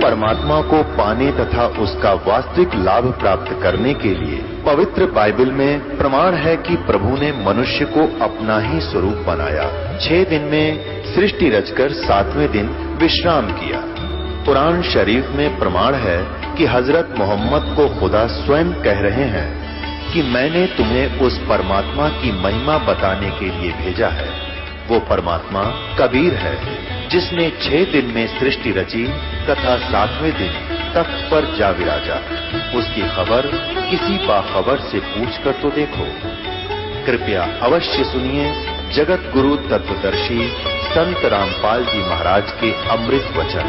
परमात्मा को पाने तथा उसका वास्तविक लाभ प्राप्त करने के लिए पवित्र बाइबल में प्रमाण है कि प्रभु ने मनुष्य को अपना ही स्वरूप बनाया। 6 दिन में सृष्टि रचकर 7वें दिन विश्राम किया। कुरान शरीफ में प्रमाण है कि हजरत मोहम्मद को खुदा स्वयं कह रहे हैं कि मैंने तुम्हें उस परमात्मा की महिमा बताने के लिए भेजा है। वो परमात्मा कबीर है जिसने 6 दिन में सृष्टि रची तथा 7वें दिन तख्त पर जा विराजा। उसकी खबर किसी बाखबर से पूछकर तो देखो। कृपया अवश्य सुनिए जगत गुरु तत्वदर्शी संत रामपाल जी महाराज के अमृत वचन।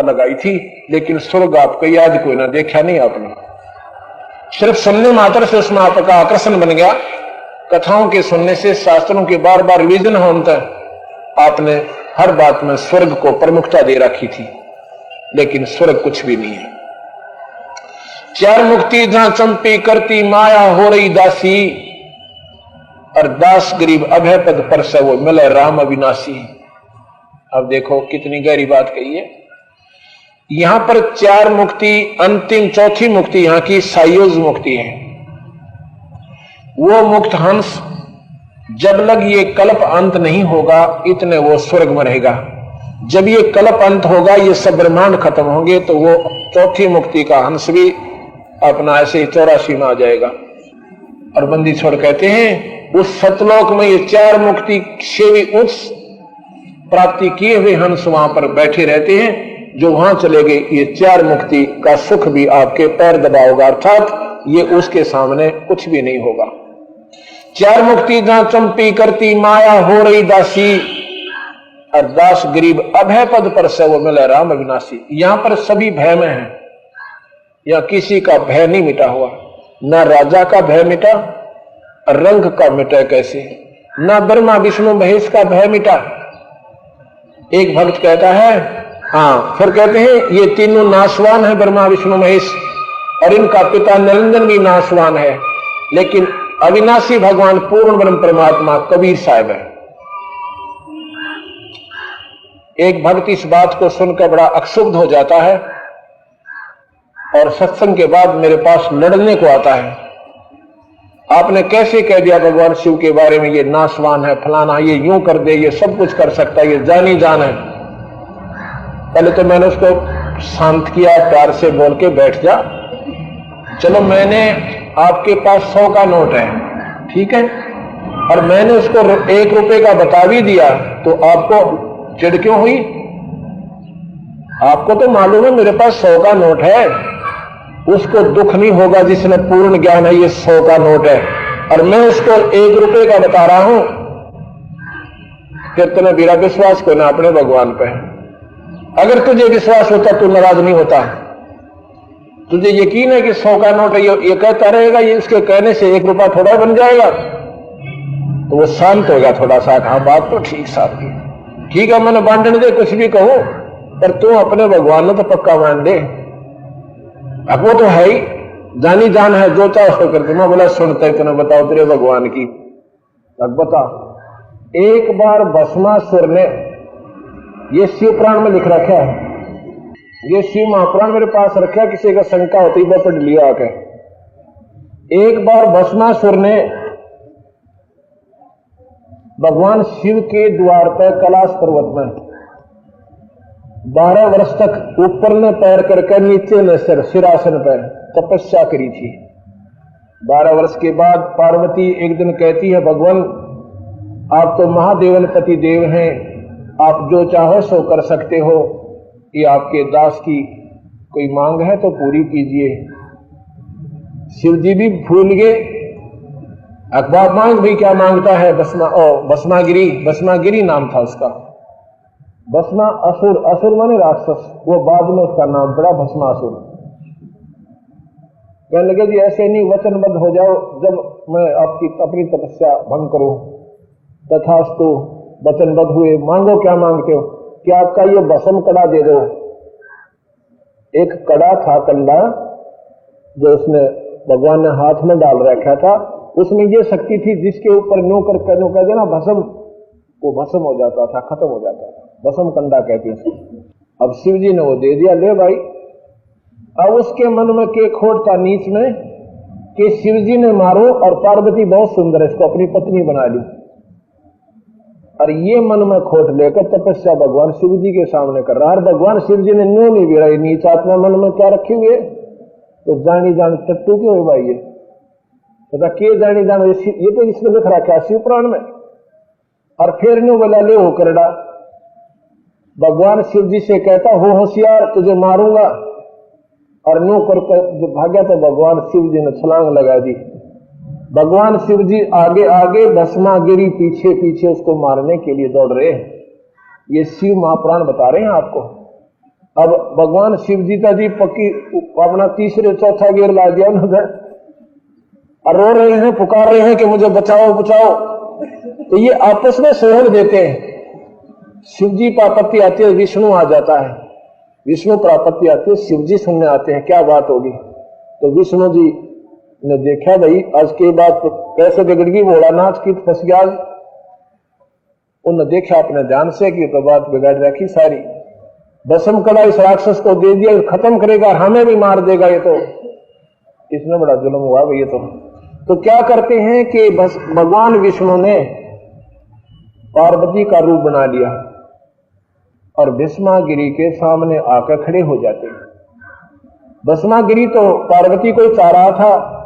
लगाई थी, लेकिन स्वर्ग आपको आज कोई ना देखा नहीं आपने। सिर्फ सुनने मात्र से उसमें आपका आकर्षण बन गया। कथाओं के सुनने से, शास्त्रों के बार बार रिवीजन होता है, आपने हर बात में स्वर्ग को प्रमुखता दे रखी थी, लेकिन स्वर्ग कुछ भी नहीं है। 4 मुक्ति जहां चंपी करती माया हो रही दासी, और दास गरीब अभय पद पर से वो मिले राम अविनाशी। अब देखो कितनी गहरी बात कही है। यहां पर 4 मुक्ति, अंतिम चौथी मुक्ति यहां की सायोज मुक्ति है। वो मुक्त हंस जब लग ये कल्प अंत नहीं होगा इतने वो स्वर्ग में रहेगा। जब ये कल्प अंत होगा, ये सब ब्रह्मांड खत्म होंगे, तो वो चौथी मुक्ति का हंस भी अपना ऐसे ही 84 में आ जाएगा। और बंदी छोड़ कहते हैं उस सतलोक में ये 4 मुक्ति से भी उच्च प्राप्ति किए हुए हंस वहां पर बैठे रहते हैं। जो वहां चले गए, ये 4 मुक्ति का सुख भी आपके पैर दबाओगा, अर्थात ये उसके सामने कुछ भी नहीं होगा। 4 मुक्ति जहां चंपी करती माया हो रही दासी, और दास गरीब अभय पद पर से वो मिले राम अविनाशी। यहां पर सभी भय में है, या किसी का भय नहीं मिटा हुआ। न राजा का भय मिटा, रंग का मिटा कैसे, न ब्रह्मा विष्णु महेश का भय मिटा। एक भक्त कहता है, हाँ, फिर कहते हैं ये तीनों नाशवान है, ब्रह्मा विष्णु महेश, और इनका पिता निरंजन भी नाशवान है, लेकिन अविनाशी भगवान पूर्ण ब्रह्म परमात्मा कबीर साहब है। एक भक्त इस बात को सुनकर बड़ा अक्षुब्ध हो जाता है और सत्संग के बाद मेरे पास लड़ने को आता है। आपने कैसे कह दिया भगवान शिव के बारे में ये नाशवान है, फलाना, ये यूं कर दे, ये सब कुछ कर सकता है, ये जानी जान है। पहले तो मैंने उसको शांत किया, प्यार से बोल के बैठ जा, चलो मैंने आपके पास 100 का नोट है, ठीक है, और मैंने उसको 1 रुपए का बता भी दिया, तो आपको चिढ़ क्यों हुई? आपको तो मालूम है मेरे पास 100 का नोट है। उसको दुख नहीं होगा जिसने पूर्ण ज्ञान है ये 100 का नोट है, और मैं उसको 1 रुपए का बता रहा हूं। फिर तुम्हें मेरा विश्वास को ना अपने भगवान पे। अगर तुझे विश्वास होता तो नाराज नहीं होता। तुझे यकीन है कि 100 का नोट है, ये कहता रहेगा, ये इसके कहने से 1 रुपया थोड़ा बन जाएगा, तो वो शांत होगा थोड़ा सा। हाँ, बात तो ठीक साहब की, ठीक है, मैंने बांटने दे, कुछ भी कहूं, पर तू अपने भगवान ने तो पक्का मान दे। अब वो तो है ही, जानी जान है, जो चाहे करके। मैं बोला सुनता है, तुम्हें बताओ तेरे भगवान की। अब बता, एक बार भस्मासुर ने, ये शिव पुराण में लिख रखा है, ये शिव महापुराण मेरे पास रखा, किसी का शंका होती है पढ़ लिया आके। एक बार भस्मासुर ने भगवान शिव के द्वार पर कैलाश पर्वत में 12 वर्ष तक ऊपर ने पैर करके नीचे ने सिरासन पर तपस्या करी थी। 12 वर्ष के बाद पार्वती एक दिन कहती है, भगवान आप तो महादेवन पति देव हैं, आप जो चाहो सो कर सकते हो, ये आपके दास की कोई मांग है तो पूरी कीजिए। शिव जी भी भूल गए, अखबार मांग भी क्या मांगता है, भस्मागिरी नाम था उसका। भस्मा असुर, असुर माने राक्षस, वो बाद में उसका नाम पड़ा भस्मासुर। कहने लगे जी ऐसे नहीं, वचनबद्ध हो जाओ, जब मैं आपकी अपनी तपस्या भंग करूं। तथास्तु, वचनबद्ध हुए। मांगो, क्या मांगते हो? कि आपका ये भस्म कड़ा दे दो। एक कड़ा था कंडा जो उसने भगवान ने हाथ में डाल रखा था, उसमें ये शक्ति थी जिसके ऊपर नो कर देना भस्म, वो भस्म हो जाता था, खत्म हो जाता था। भस्म कंडा कहते हैं। अब शिव जी ने वो दे दिया, ले भाई। अब उसके मन में के खोट था नीच में कि शिव जी ने मारो और पार्वती बहुत सुंदर है, इसको अपनी पत्नी बना ली। और ये मन में खोट लेकर तपस्या भगवान शिव जी के सामने कर रहा है। भगवान शिव जी ने न्यों नहीं भी रही, नीच आत्मा मन में क्या रखी हुई है, तो जानी जान टट्टू क्यों है भाई, ये रखिए जानी जान, ये तो इसमें लिख रखा है शिव पुराण में। और फिर न्यू बोला ले हो करड़ा, भगवान शिव जी से कहता हो होशियार, तुझे मारूंगा। और न्यू करके जो भाग्या तो भगवान शिव जी ने छलांग लगा दी। भगवान शिव जी आगे आगे, भस्मागिरी पीछे पीछे उसको मारने के लिए दौड़ रहे हैं। ये शिव महापुराण बता रहे हैं आपको। अब भगवान शिव जी का जी पक्की अपना तीसरे चौथा गेर ला दिया उन्होंने, और रो रहे हैं, पुकार रहे हैं कि मुझे बचाओ बचाओ। तो ये आपस में सहयोग देते हैं। शिव जी पर आपत्ति आती है, विष्णु आ जाता है, विष्णु पर आपत्ति आती है, शिव जी सुनने आते हैं क्या बात होगी। तो विष्णु जी ने देखा भाई आज के बाद तो कैसे बिगड़गी, भोलानाथ की फंस गया। उन्होंने देखा अपने ध्यान से कि तो बात बिगाड़ रखी सारी। भस्म कड़ा इस राक्षस को दे दिया, खत्म करेगा, हमें भी मार देगा, ये तो इसमें बड़ा जुल्म हुआ भाई। ये तो क्या करते हैं कि बस भगवान विष्णु ने पार्वती का रूप बना लिया और भस्मागिरी के सामने आकर खड़े हो जाते हैं। भस्मागिरी तो पार्वती को ही चाह रहा था,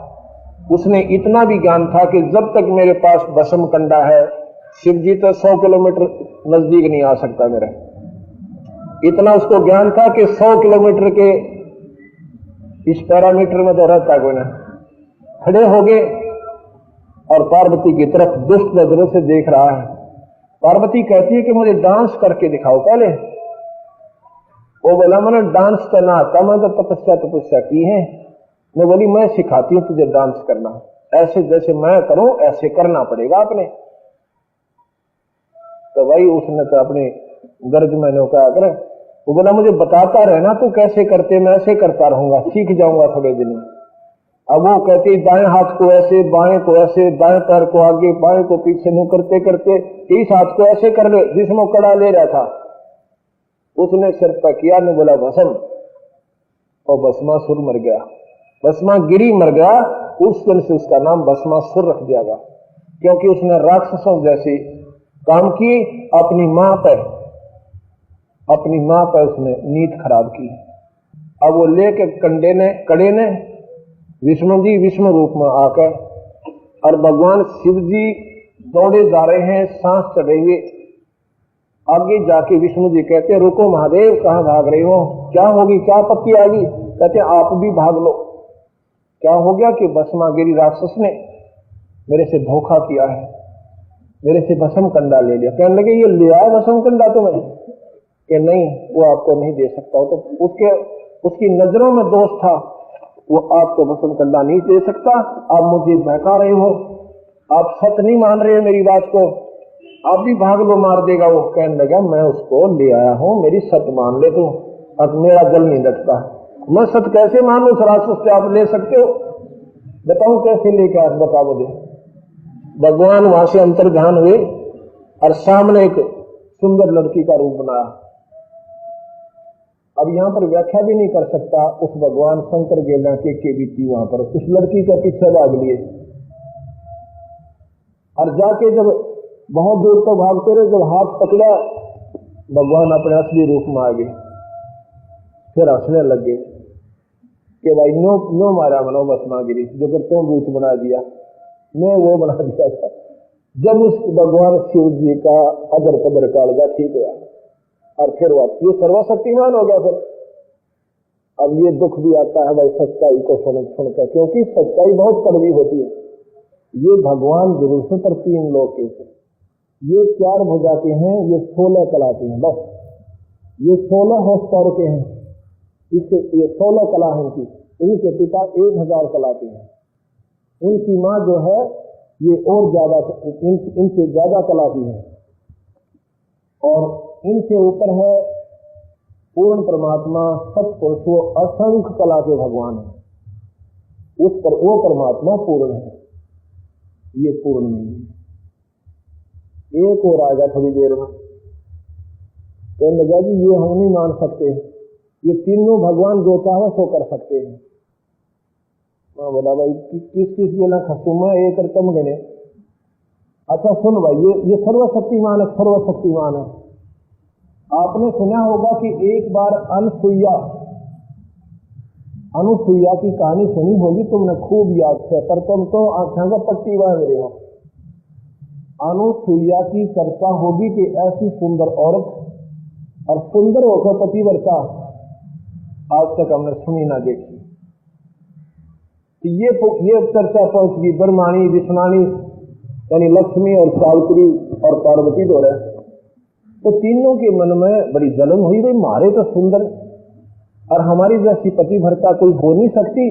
उसने इतना भी ज्ञान था कि जब तक मेरे पास भस्म कंडा है, शिव जी तो 100 किलोमीटर नजदीक नहीं आ सकता मेरा। इतना उसको ज्ञान था कि 100 किलोमीटर के इस पैरामीटर में तो रहता कोई ना। खड़े हो गए और पार्वती की तरफ दुष्ट नजरों से देख रहा है। पार्वती कहती है कि मुझे डांस करके दिखाओ पहले। वो बोला मैंने डांस करना आता, मैं तो तपस्या की है। मैं बोली मैं सिखाती हूं तुझे डांस करना, ऐसे जैसे मैं करूं ऐसे करना पड़ेगा आपने। तो भाई उसने तो अपनी गर्ज में क्या करे, वो बोला मुझे बताता रहना तू कैसे करते, मैं ऐसे करता रहूंगा, सीख जाऊंगा थोड़े दिन में। अब वो कहती दाएं हाथ को ऐसे, बाएं को ऐसे, दाएं पैर को आगे, बाएं को पीछे नु करते करते इस हाथ को ऐसे कर ले, जिसमें कड़ा ले रहा था उसने सिर पर किया, ने बोला भस्म, और भस्मासुर मर गया, भस्मागिरी मर गया। उस दिन से उसका नाम भस्मासुर रख दिया गया, क्योंकि उसने राक्षसों जैसी काम की, अपनी मां पर उसने नीत खराब की। अब वो लेके कड़े ने विष्णु जी विष्णु रूप में आकर, और भगवान शिव जी दौड़े जा रहे हैं, सांस चढ़े हुए। आगे जाके विष्णु जी कहते हैं रुको महादेव, कहां भाग रहे हो, क्या होगी, क्या आपत्ति आ गई। कहते आप भी भाग लो। क्या हो गया कि भस्मागिरी राक्षस ने मेरे से धोखा किया है, मेरे से भस्म कंडा ले लिया। कहने लगे ये ले आया भस्म कंडा तुम्हें, कि नहीं वो आपको नहीं दे सकता। तो उसकी नजरों में दोष था, वो आपको भस्म कंडा नहीं दे सकता। आप मुझे बहका रहे हो, आप सच नहीं मान रहे हो मेरी बात को, आप भी भाग लो, मार देगा वो। कहने लगा मैं उसको ले आया हूं, मेरी सत मान ले तू, अब मेरा जल नहीं लगता। मैं सत कैसे मान लू, राक्षस से आप ले सकते हो, बताऊं कैसे लेके आप बता मुझे। भगवान वहां से अंतर्ध्यान हुए और सामने एक सुंदर लड़की का रूप बनाया। अब यहां पर व्याख्या भी नहीं कर सकता, उस भगवान शंकर गेला के बीती वहां पर उस लड़की के पीछे भाग लिए, और जाके जब बहुत दूर तो भागते रहे, जब हाथ पकड़ा भगवान अपने असली रूप में आ गए। फिर हंसने लग गए कि भाई नो मारा मनो भस्मागिरी, जो कि तुम भूत बना दिया, मैं वो बना दिया था। जब उस भगवान शिव जी का अदर पदर कालगा ठीक हुआ, और फिर ये सर्वशक्तिमान हो गया। फिर अब ये दुख भी आता है भाई सच्चाई को सुनकर, क्योंकि सच्चाई बहुत कड़वी होती है। ये भगवान जरूर से पर 3 लोग के, ये 4 भुजा के हैं, ये 16 कला के हैं, बस ये 16 हॉर्स पावर के हैं। इससे ये 16 कला है इनकी। इनके पिता 1000 कला के हैं। इनकी माँ जो है ये और ज्यादा, इनसे ज्यादा कला की है, और इनसे ऊपर है पूर्ण परमात्मा सतपुरुष, वो असंख्य कला के भगवान है। उस पर वो परमात्मा पूर्ण है, ये पूर्ण नहीं है। एक और आएगा थोड़ी देर में, कहने लगा जी ये हम नहीं मान सकते, ये तीनों भगवान जो चाहे सो कर सकते हैं। मैं बोला भाई किस किस के ना खसुमा एक तम गणे। अच्छा सुन भाई, ये सर्वशक्तिमान है, सर्वशक्तिमान है। आपने सुना होगा कि एक बार अनुसुईया की कहानी सुनी होगी तुमने, खूब याद है, पर तुम तो आंखों का पट्टी बांध रहे हो। अनुसुईया की चर्चा होगी कि ऐसी सुंदर औरत और सुंदर होकर पतिव्रता आज तक हमने सुनी ना देखी। ये चर्चा पहुंच गई ब्रह्माणी, विष्णानी यानी लक्ष्मी और सावित्री और पार्वती दो रहे। तो तीनों के मन में बड़ी जलन हुई, भाई मारे तो सुंदर और हमारी जैसी पतिव्रता कोई हो नहीं सकती,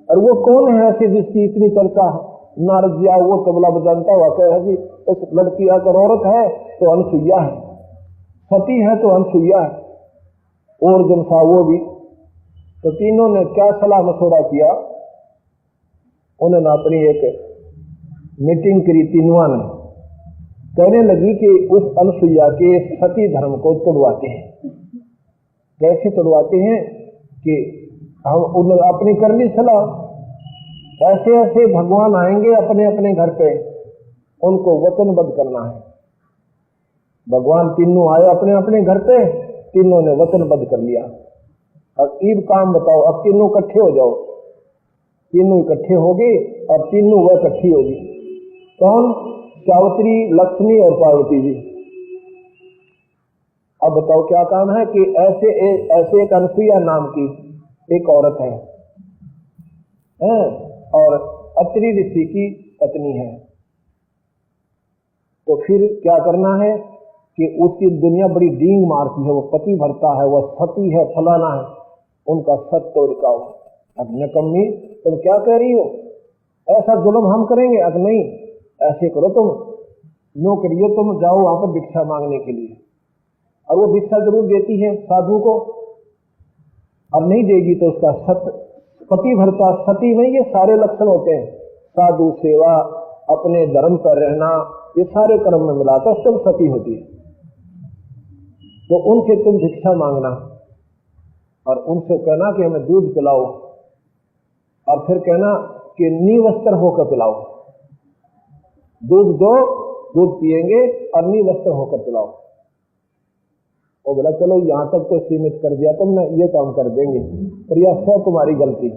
और वो कौन है ऐसी जिसकी इतनी चर्चा। नारद जी वो तबला बजाता हुआ कहे जी उस लड़की अगर औरत है तो अनुसुईया है, सती है तो अनुसुईया है, और जनसा वो भी। तो तीनों ने क्या सलाह मशवरा किया, उन्होंने अपनी एक मीटिंग करी तीनों ने, कहने लगी कि उस अनुसुईया के सती धर्म को तोड़वाते हैं। कैसे तोड़वाते हैं कि हम उन्होंने अपनी कर ली सलाह, ऐसे ऐसे भगवान आएंगे अपने अपने घर पे, उनको वचनबद्ध करना है। भगवान तीनों आए अपने अपने घर पे, तीनों ने वचनबद्ध कर लिया। अब एक काम बताओ, अब तीनों इकट्ठे हो जाओ। तीनों इकट्ठे होगी और तीनों वह इकट्ठी होगी। कौन? सावित्री, लक्ष्मी और पार्वती जी। अब बताओ क्या काम है कि ऐसे एक अनुसुईया नाम की एक औरत है और अत्रि ऋषि की पत्नी है। तो फिर क्या करना है कि उसकी दुनिया बड़ी डींग मारती है, वो पतिव्रता है, वह सती है, फलाना है, उनका सत तोड़ दिखाओ। अब नकम्मी तुम क्या कह रही हो, ऐसा जुल्म हम करेंगे? अब नहीं, ऐसे करो तुम नो करिए, तुम जाओ वहां पर भिक्षा मांगने के लिए, और वो भिक्षा जरूर देती है साधु को, और नहीं देगी तो उसका सत पतिव्रता सती में ये सारे लक्षण होते हैं, साधु सेवा, अपने धर्म पर रहना, ये सारे कर्म में मिलाकर तुम सती होती है। तो उनसे तुम भिक्षा मांगना और उनसे कहना कि हमें दूध पिलाओ, और फिर कहना कि निवस्त्र होकर पिलाओ। दूध दो, दूध पिएंगे और निवस्त्र होकर पिलाओ। वो बोला चलो यहां तक तो सीमित कर दिया तुमने, ये तो हम कर देंगे, पर यह सब तुम्हारी गलती।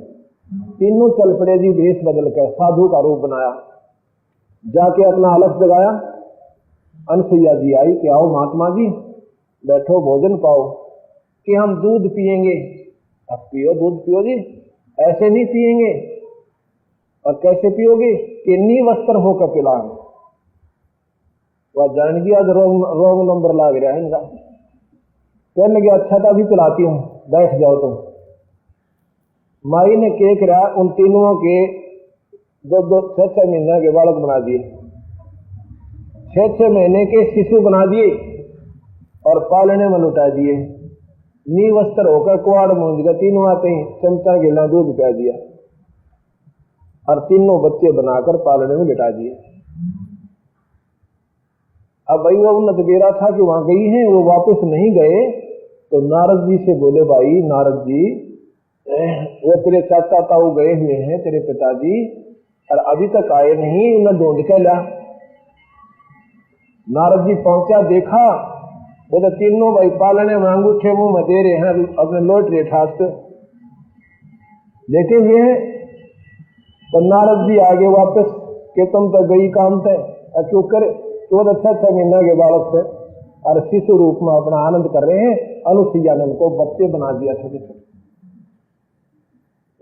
तीनों चल पड़े जी, वेश बदल कर साधु का रूप बनाया, जाके अपना आलस जगाया। अनुसुईया जी आई कि आओ महात्मा जी बैठो, भोजन पाओ, कि हम दूध पिएंगे। अब पियो, दूध पियो जी, ऐसे नहीं पिएंगे। और कैसे पियोगे कि निवस्त्र होकर पिलाएं। वह जान गया आज रोंग नंबर लाग रहा है इनका। कहने लगे अच्छा तो अभी पिलाती हूं, बैठ जाओ तुम। माई ने केक रहा उन तीनों के 2-6 महीने के बालक बना दिए, 6 महीने के शिशु बना दिए और पालने में लुटा दिए। निवस्त्र होकर कुआड़ मूंज का तीनों आते ही चमचा गिला दूध पिला दिया और तीनों बच्चे बनाकर पालने में लिटा दिए। अब भाई वो उन्नत बेरा था कि वहां गई हैं, वो वापस नहीं गए। तो नारद जी से बोले, भाई नारद जी वो तेरे चाचा ताऊ गए हुए हैं, तेरे पिताजी, और अभी तक आए नहीं, उन्हें ढूंढ के ला। नारद जी पहुंचा, देखा वो तो तीनों भाई पालने में अंगूठे मुंह में दे रहे हैं, अपने लौट रहे ठाट पे लेटे हुए हैं। तो नारद जी आगे वापस कि तुम तो गई काम थे, क्यों करे? तो 6 महीने के बालक से और शिशु रूप में अपना आनंद कर रहे हैं। अनुसुईया ने उनको बच्चे बना दिया छोटे छोटे।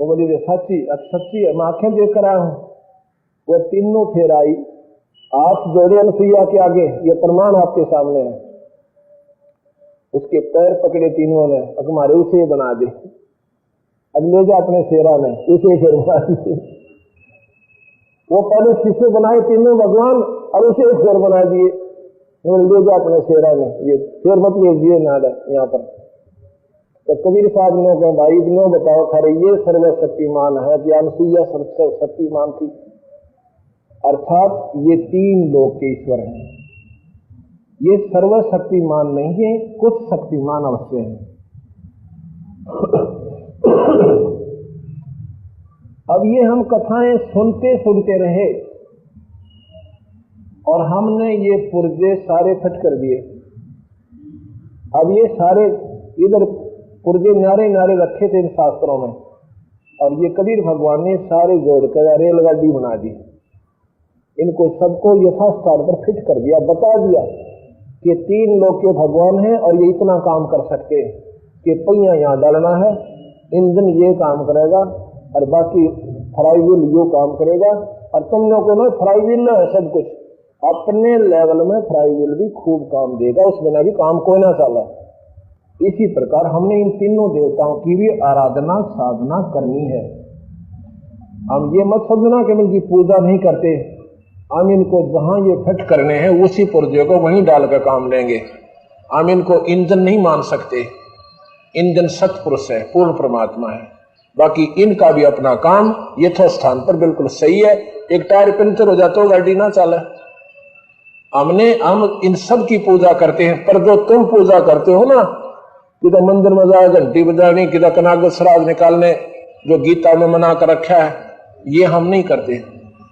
वो बोली सच्ची, सच्ची है, मैं आंखें देख कर आया हूं। वो तीनों फिर आई, हाथ जोड़े अनुसुईया के आगे, ये प्रमाण आपके सामने है। उसके पैर पकड़े तीनों ने, हमारे उसे बना दे। अब ले जा अपने शेरा ने, उसे फिर बना दिए। वो पहले शिशु बनाए तीनों भगवान और उसे शेर बना दिए। ले जा अपने शेरा ने, ये शेर मत ले दिए नादा यहाँ पर। तो कबीर साहब ने कहा भाई इतने बताओ खरे ये सर्वशक्तिमान है कि अनुसुईया शक्तिमान थी? अर्थात ये 3 लोक के ईश्वर हैं। ये सर्वशक्तिमान नहीं है, कुछ शक्तिमान अवश्य है। अब ये हम कथाएं सुनते सुनते रहे और हमने ये पुर्जे सारे फट कर दिए। अब ये सारे इधर पुर्जे न्यारे न्यारे रखे थे इन शास्त्रों में, और ये कबीर भगवान ने सारे जोड़कर रेलगाड़ी बना दी। इनको सबको यथास्थान पर फिट कर दिया, बता दिया कि 3 लोक के भगवान हैं और ये इतना काम कर सकते हैं कि पहिया यहाँ डालना है, इंजन ये काम करेगा और बाकी फ्राई व्हील यो काम करेगा। और तुम लोग को ना फ्राई व्हील ना है, सब कुछ अपने लेवल में फ्राई व्हील भी खूब काम देगा, उसमें ना भी काम कोई ना चला। इसी प्रकार हमने इन तीनों देवताओं की भी आराधना साधना करनी है। हम ये मत समझना कि इनकी पूजा नहीं करते, हम इनको जहां ये फिट करने हैं उसी पुर्जे को वहीं डालकर काम लेंगे। हम इनको इंजन नहीं मान सकते, इंजन सतपुरुष है, पूर्ण परमात्मा है। बाकी इनका भी अपना काम यथास्थान पर बिल्कुल सही है। एक टायर पंचर हो जाता हो गाड़ी ना चले। हम इन सब की पूजा करते हैं, पर जो तुम पूजा करते हो ना, किधर मंदिर में जाए घंटी बजाने, किधर कनाग श्राद्ध निकालने, जो गीता में मना कर रखा है, ये हम नहीं करते।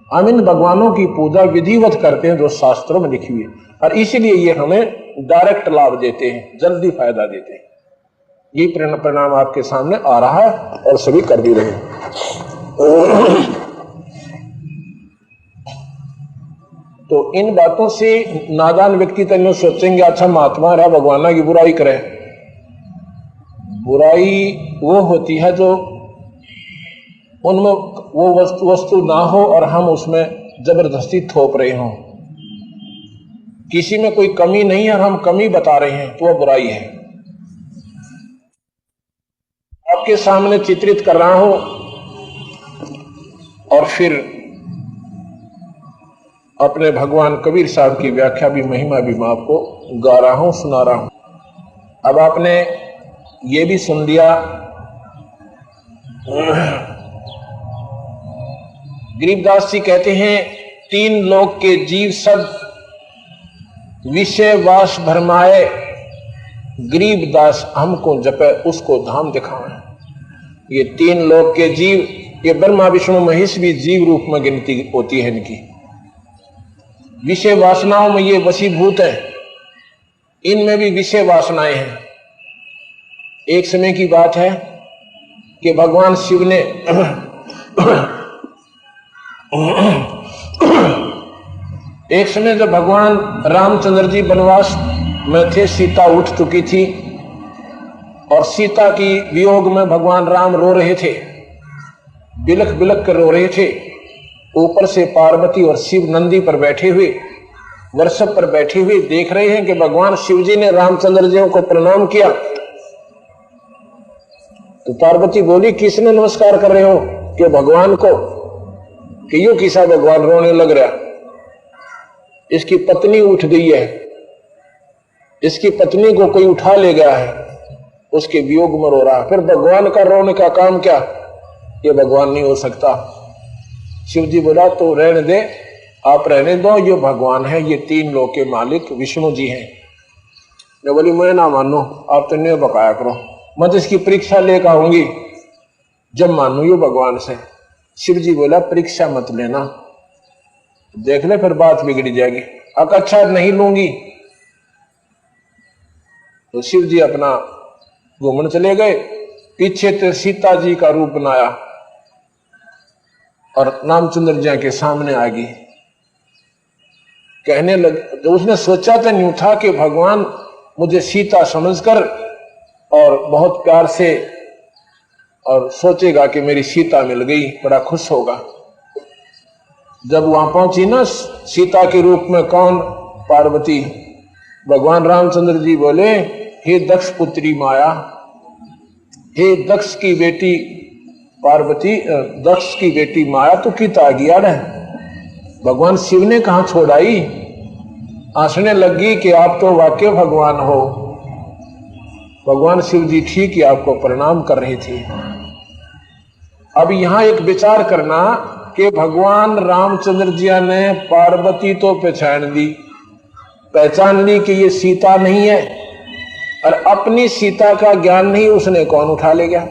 हम इन भगवानों की पूजा विधिवत करते हैं जो शास्त्रों में लिखी हुई है, और इसीलिए ये हमें डायरेक्ट लाभ देते हैं, जल्दी फायदा देते हैं। ये परिणाम आपके सामने आ रहा है और सभी कर भी रहे। तो इन बातों से नादान व्यक्ति तो सोचेंगे अच्छा महात्मा रहा भगवान की बुराई करे। बुराई वो होती है जो उनमें वो वस्तु ना हो और हम उसमें जबरदस्ती थोप रहे हों। किसी में कोई कमी नहीं है और हम कमी बता रहे हैं तो वह बुराई है। आपके सामने चित्रित कर रहा हूं और फिर अपने भगवान कबीर साहब की व्याख्या भी महिमा भी मैं आपको गा रहा हूं, सुना रहा हूं। अब आपने ये भी सुन लिया, गरीबदास जी कहते हैं 3 लोक के जीव सब विषय वास भरमाए, गरीबदास हमको जपे उसको धाम दिखाए। ये 3 लोक के जीव, ये ब्रह्मा विष्णु महेश भी जीव रूप में गिनती होती है इनकी। विषय वासनाओं में ये वशीभूत है, इनमें भी विषय वासनाएं हैं। एक समय की बात है कि भगवान शिव ने एक समय जब भगवान रामचंद्र जी वनवास में थे, सीता उठ चुकी थी और सीता की वियोग में भगवान राम रो रहे थे, बिलख बिलख कर रो रहे थे। ऊपर से पार्वती और शिव नंदी पर बैठे हुए, वृषभ पर बैठे हुए देख रहे हैं कि भगवान शिव जी ने रामचंद्र जी को प्रणाम किया। तो पार्वती बोली किसने नमस्कार कर रहे हो? कि भगवान को। कि यूं किसा भगवान रोने लग रहा, इसकी पत्नी उठ गई है, इसकी पत्नी को कोई उठा ले गया है, उसके वियोग में रो रहा। फिर भगवान का रोने का काम क्या? ये भगवान नहीं हो सकता। शिव जी बोला तो रहने दे, आप रहने दो, ये भगवान है, ये 3 लोक के मालिक विष्णु जी हैं। मैं बोली मैं ना मानो, आप तो नहीं बकाया करो, मैं तो इसकी परीक्षा लेकर आऊंगी, जब मानू ये भगवान से। शिव जी बोला परीक्षा मत लेना, देख ले फिर बात बिगड़ जाएगी। अच्छा नहीं लूंगी। तो शिव जी अपना घूमने चले गए। पीछे तो सीता जी का रूप बनाया और रामचंद्र जी के सामने आ गई। कहने लगे, जो उसने सोचा तो नहीं था कि भगवान मुझे सीता समझकर और बहुत प्यार से और सोचेगा कि मेरी सीता मिल गई, बड़ा खुश होगा। जब वहां पहुंची ना सीता के रूप में कौन? पार्वती। भगवान रामचंद्र जी बोले हे दक्ष पुत्री माया, हे दक्ष की बेटी पार्वती, दक्ष की बेटी माया तो किता गया है। भगवान शिव ने कहां छोड़ाई? हंसने लगी कि आप तो वाकई भगवान हो। भगवान शिव जी ठीक ही आपको प्रणाम कर रहे थे। अब यहां एक विचार करना कि भगवान रामचंद्र जी ने पार्वती तो पहचान दी, पहचान ली कि ये सीता नहीं है, और अपनी सीता का ज्ञान नहीं उसने कौन उठा ले गया।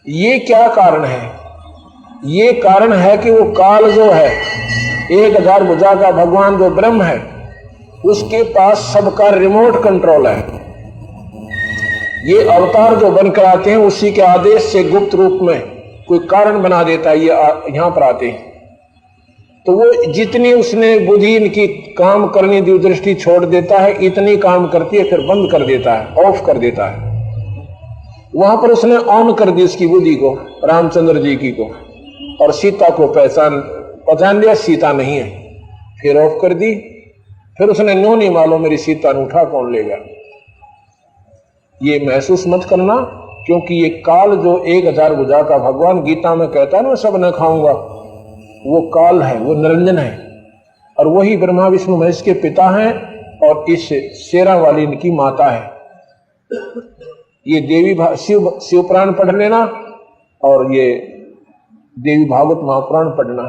ये क्या कारण है? ये कारण है कि वो काल जो है 1000 भुजा का भगवान जो ब्रह्म है, उसके पास सबका रिमोट कंट्रोल है। ये अवतार जो बनकर आते हैं उसी के आदेश से गुप्त रूप में कोई कारण बना देता है, ये यहां पर आते हैं। तो वो जितनी उसने बुद्धि इनकी काम करनी दी दृष्टि छोड़ देता है, इतनी काम करती है, फिर बंद कर देता है, ऑफ कर देता है। वहां पर उसने ऑन कर दी इसकी बुद्धि को, रामचंद्र जी की को, और सीता को पहचान लिया सीता नहीं है, फिर ऑफ कर दी। फिर उसने नो नहीं मालूम मेरी सीता ने उठा कौन लेगा। ये महसूस मत करना, क्योंकि ये काल जो 1000 भुजा का भगवान गीता में कहता है ना सब न खाऊंगा, वो काल है, वो निरंजन है, और वही ब्रह्मा विष्णु महेश के पिता हैं, और इस शेरा वाली इनकी माता है। ये देवी शिव पुराण पढ़ लेना, और ये देवी भागवत महापुराण पढ़ना,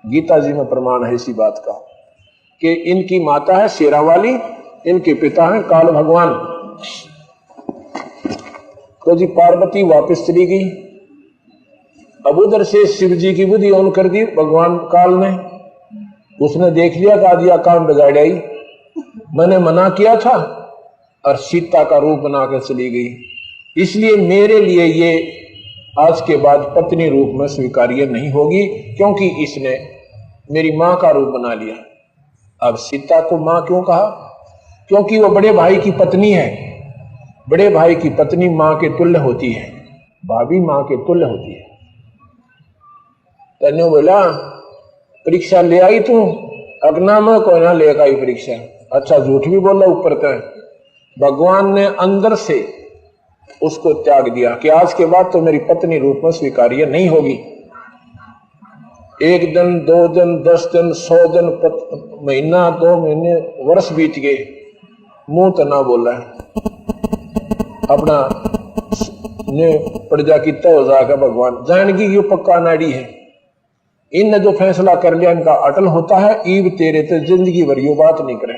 गीता जी में प्रमाण है इसी बात का कि इनकी माता है शेरा वाली, इनके पिता हैं काल भगवान। तो जी पार्वती वापस चली गई। अब उधर से शिव जी की बुद्धि ऑन कर दी भगवान काल ने। उसने देख लिया कि आज यह काम बिगाड़ आई, मैंने मना किया था, और सीता का रूप बनाकर चली गई। इसलिए मेरे लिए ये आज के बाद पत्नी रूप में स्वीकार्य नहीं होगी, क्योंकि इसने मेरी मां का रूप बना लिया। अब सीता को मां क्यों कहा? क्योंकि वो बड़े भाई की पत्नी है। बड़े भाई की पत्नी मां के तुल्य होती है, भाभी मां के तुल्य होती है। तने बोला परीक्षा ले आई तू? अगना में कोई ना ले आई परीक्षा। अच्छा झूठ भी बोला ऊपर तक। भगवान ने अंदर से उसको त्याग दिया कि आज के बाद तो मेरी पत्नी रूप में स्वीकार्य नहीं होगी। 1 दिन 2 दिन 10 दिन 100 दिन महीना 2 महीने वर्ष बीत गए, मुंह तो ना बोला, अपना ने प्रजा की हो जाकर भगवान जानकी की पक्का नाड़ी है। इनने जो फैसला कर लिया इनका अटल होता है। ईब तेरे ते जिंदगी भर यो बात नहीं करे,